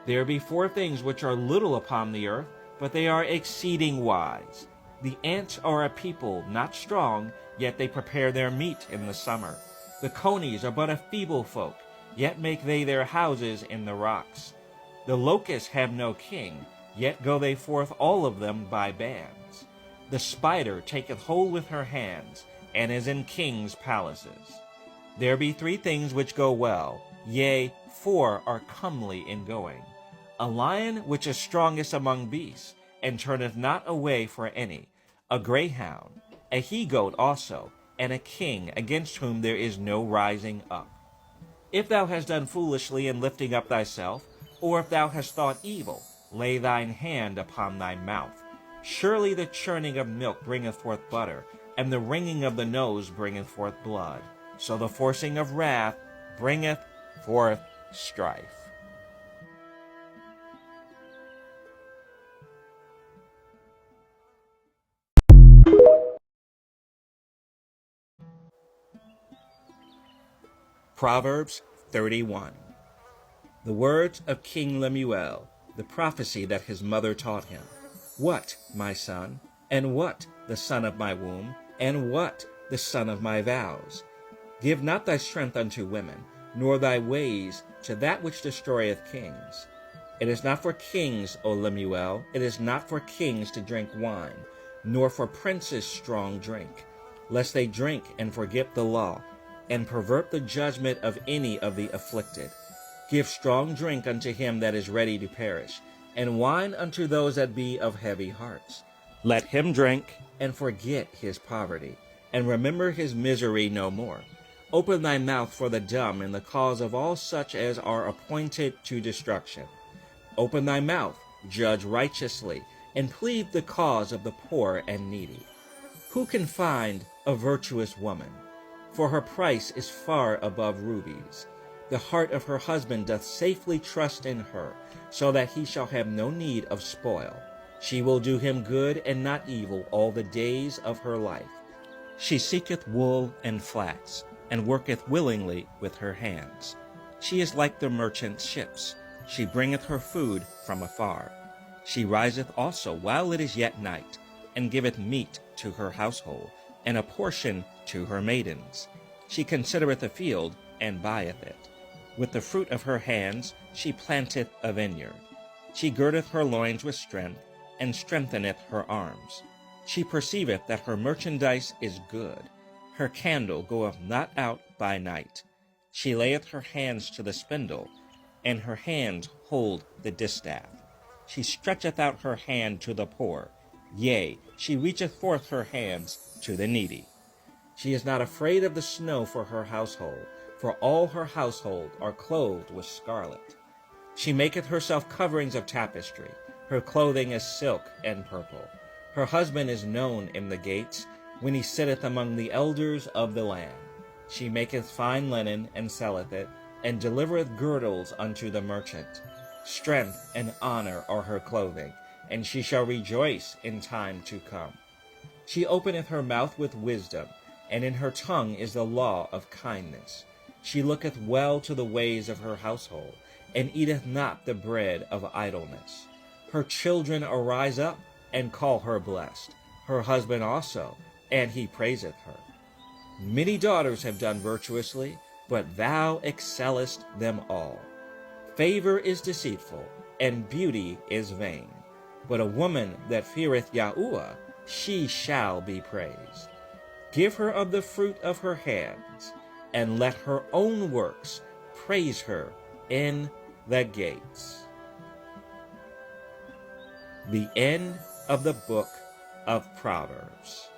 There be 4 things which are little upon the earth, but they are exceeding wise. The ants are a people not strong, yet they prepare their meat in the summer. The conies are but a feeble folk, yet make they their houses in the rocks. The locusts have no king, yet go they forth all of them by bands. The spider taketh hold with her hands, and is in kings' palaces. There be 3 things which go well, yea, 4 are comely in going. A lion which is strongest among beasts, and turneth not away for any, a greyhound, a he-goat also, and a king against whom there is no rising up. If thou hast done foolishly in lifting up thyself, or if thou hast thought evil, lay thine hand upon thy mouth. Surely the churning of milk bringeth forth butter, and the wringing of the nose bringeth forth blood. So the forcing of wrath bringeth forth strife. Proverbs 31. The words of King Lemuel, the prophecy that his mother taught him. What, my son, and what, the son of my womb, and what, the son of my vows? Give not thy strength unto women, nor thy ways to that which destroyeth kings. It is not for kings, O Lemuel, it is not for kings to drink wine, nor for princes strong drink, lest they drink and forget the law, and pervert the judgment of any of the afflicted. Give strong drink unto him that is ready to perish, and wine unto those that be of heavy hearts. Let him drink, and forget his poverty, and remember his misery no more. Open thy mouth for the dumb in the cause of all such as are appointed to destruction. Open thy mouth, judge righteously, and plead the cause of the poor and needy. Who can find a virtuous woman? For her price is far above rubies. The heart of her husband doth safely trust in her, so that he shall have no need of spoil. She will do him good and not evil all the days of her life. She seeketh wool and flax, and worketh willingly with her hands. She is like the merchant ships. She bringeth her food from afar. She riseth also while it is yet night, and giveth meat to her household, and a portion to her maidens. She considereth a field, and buyeth it. With the fruit of her hands she planteth a vineyard. She girdeth her loins with strength, and strengtheneth her arms. She perceiveth that her merchandise is good. Her candle goeth not out by night. She layeth her hands to the spindle, and her hands hold the distaff. She stretcheth out her hand to the poor, yea, she reacheth forth her hands to the needy. She is not afraid of the snow for her household, for all her household are clothed with scarlet. She maketh herself coverings of tapestry. Her clothing is silk and purple. Her husband is known in the gates, when he sitteth among the elders of the land. She maketh fine linen, and selleth it, and delivereth girdles unto the merchant. Strength and honor are her clothing, and she shall rejoice in time to come. She openeth her mouth with wisdom, and in her tongue is the law of kindness. She looketh well to the ways of her household, and eateth not the bread of idleness. Her children arise up, and call her blessed, her husband also, and he praiseth her. Many daughters have done virtuously, but thou excellest them all. Favor is deceitful, and beauty is vain. But a woman that feareth Yahuwah, she shall be praised. Give her of the fruit of her hands, and let her own works praise her in the gates. The end of the Book of Proverbs.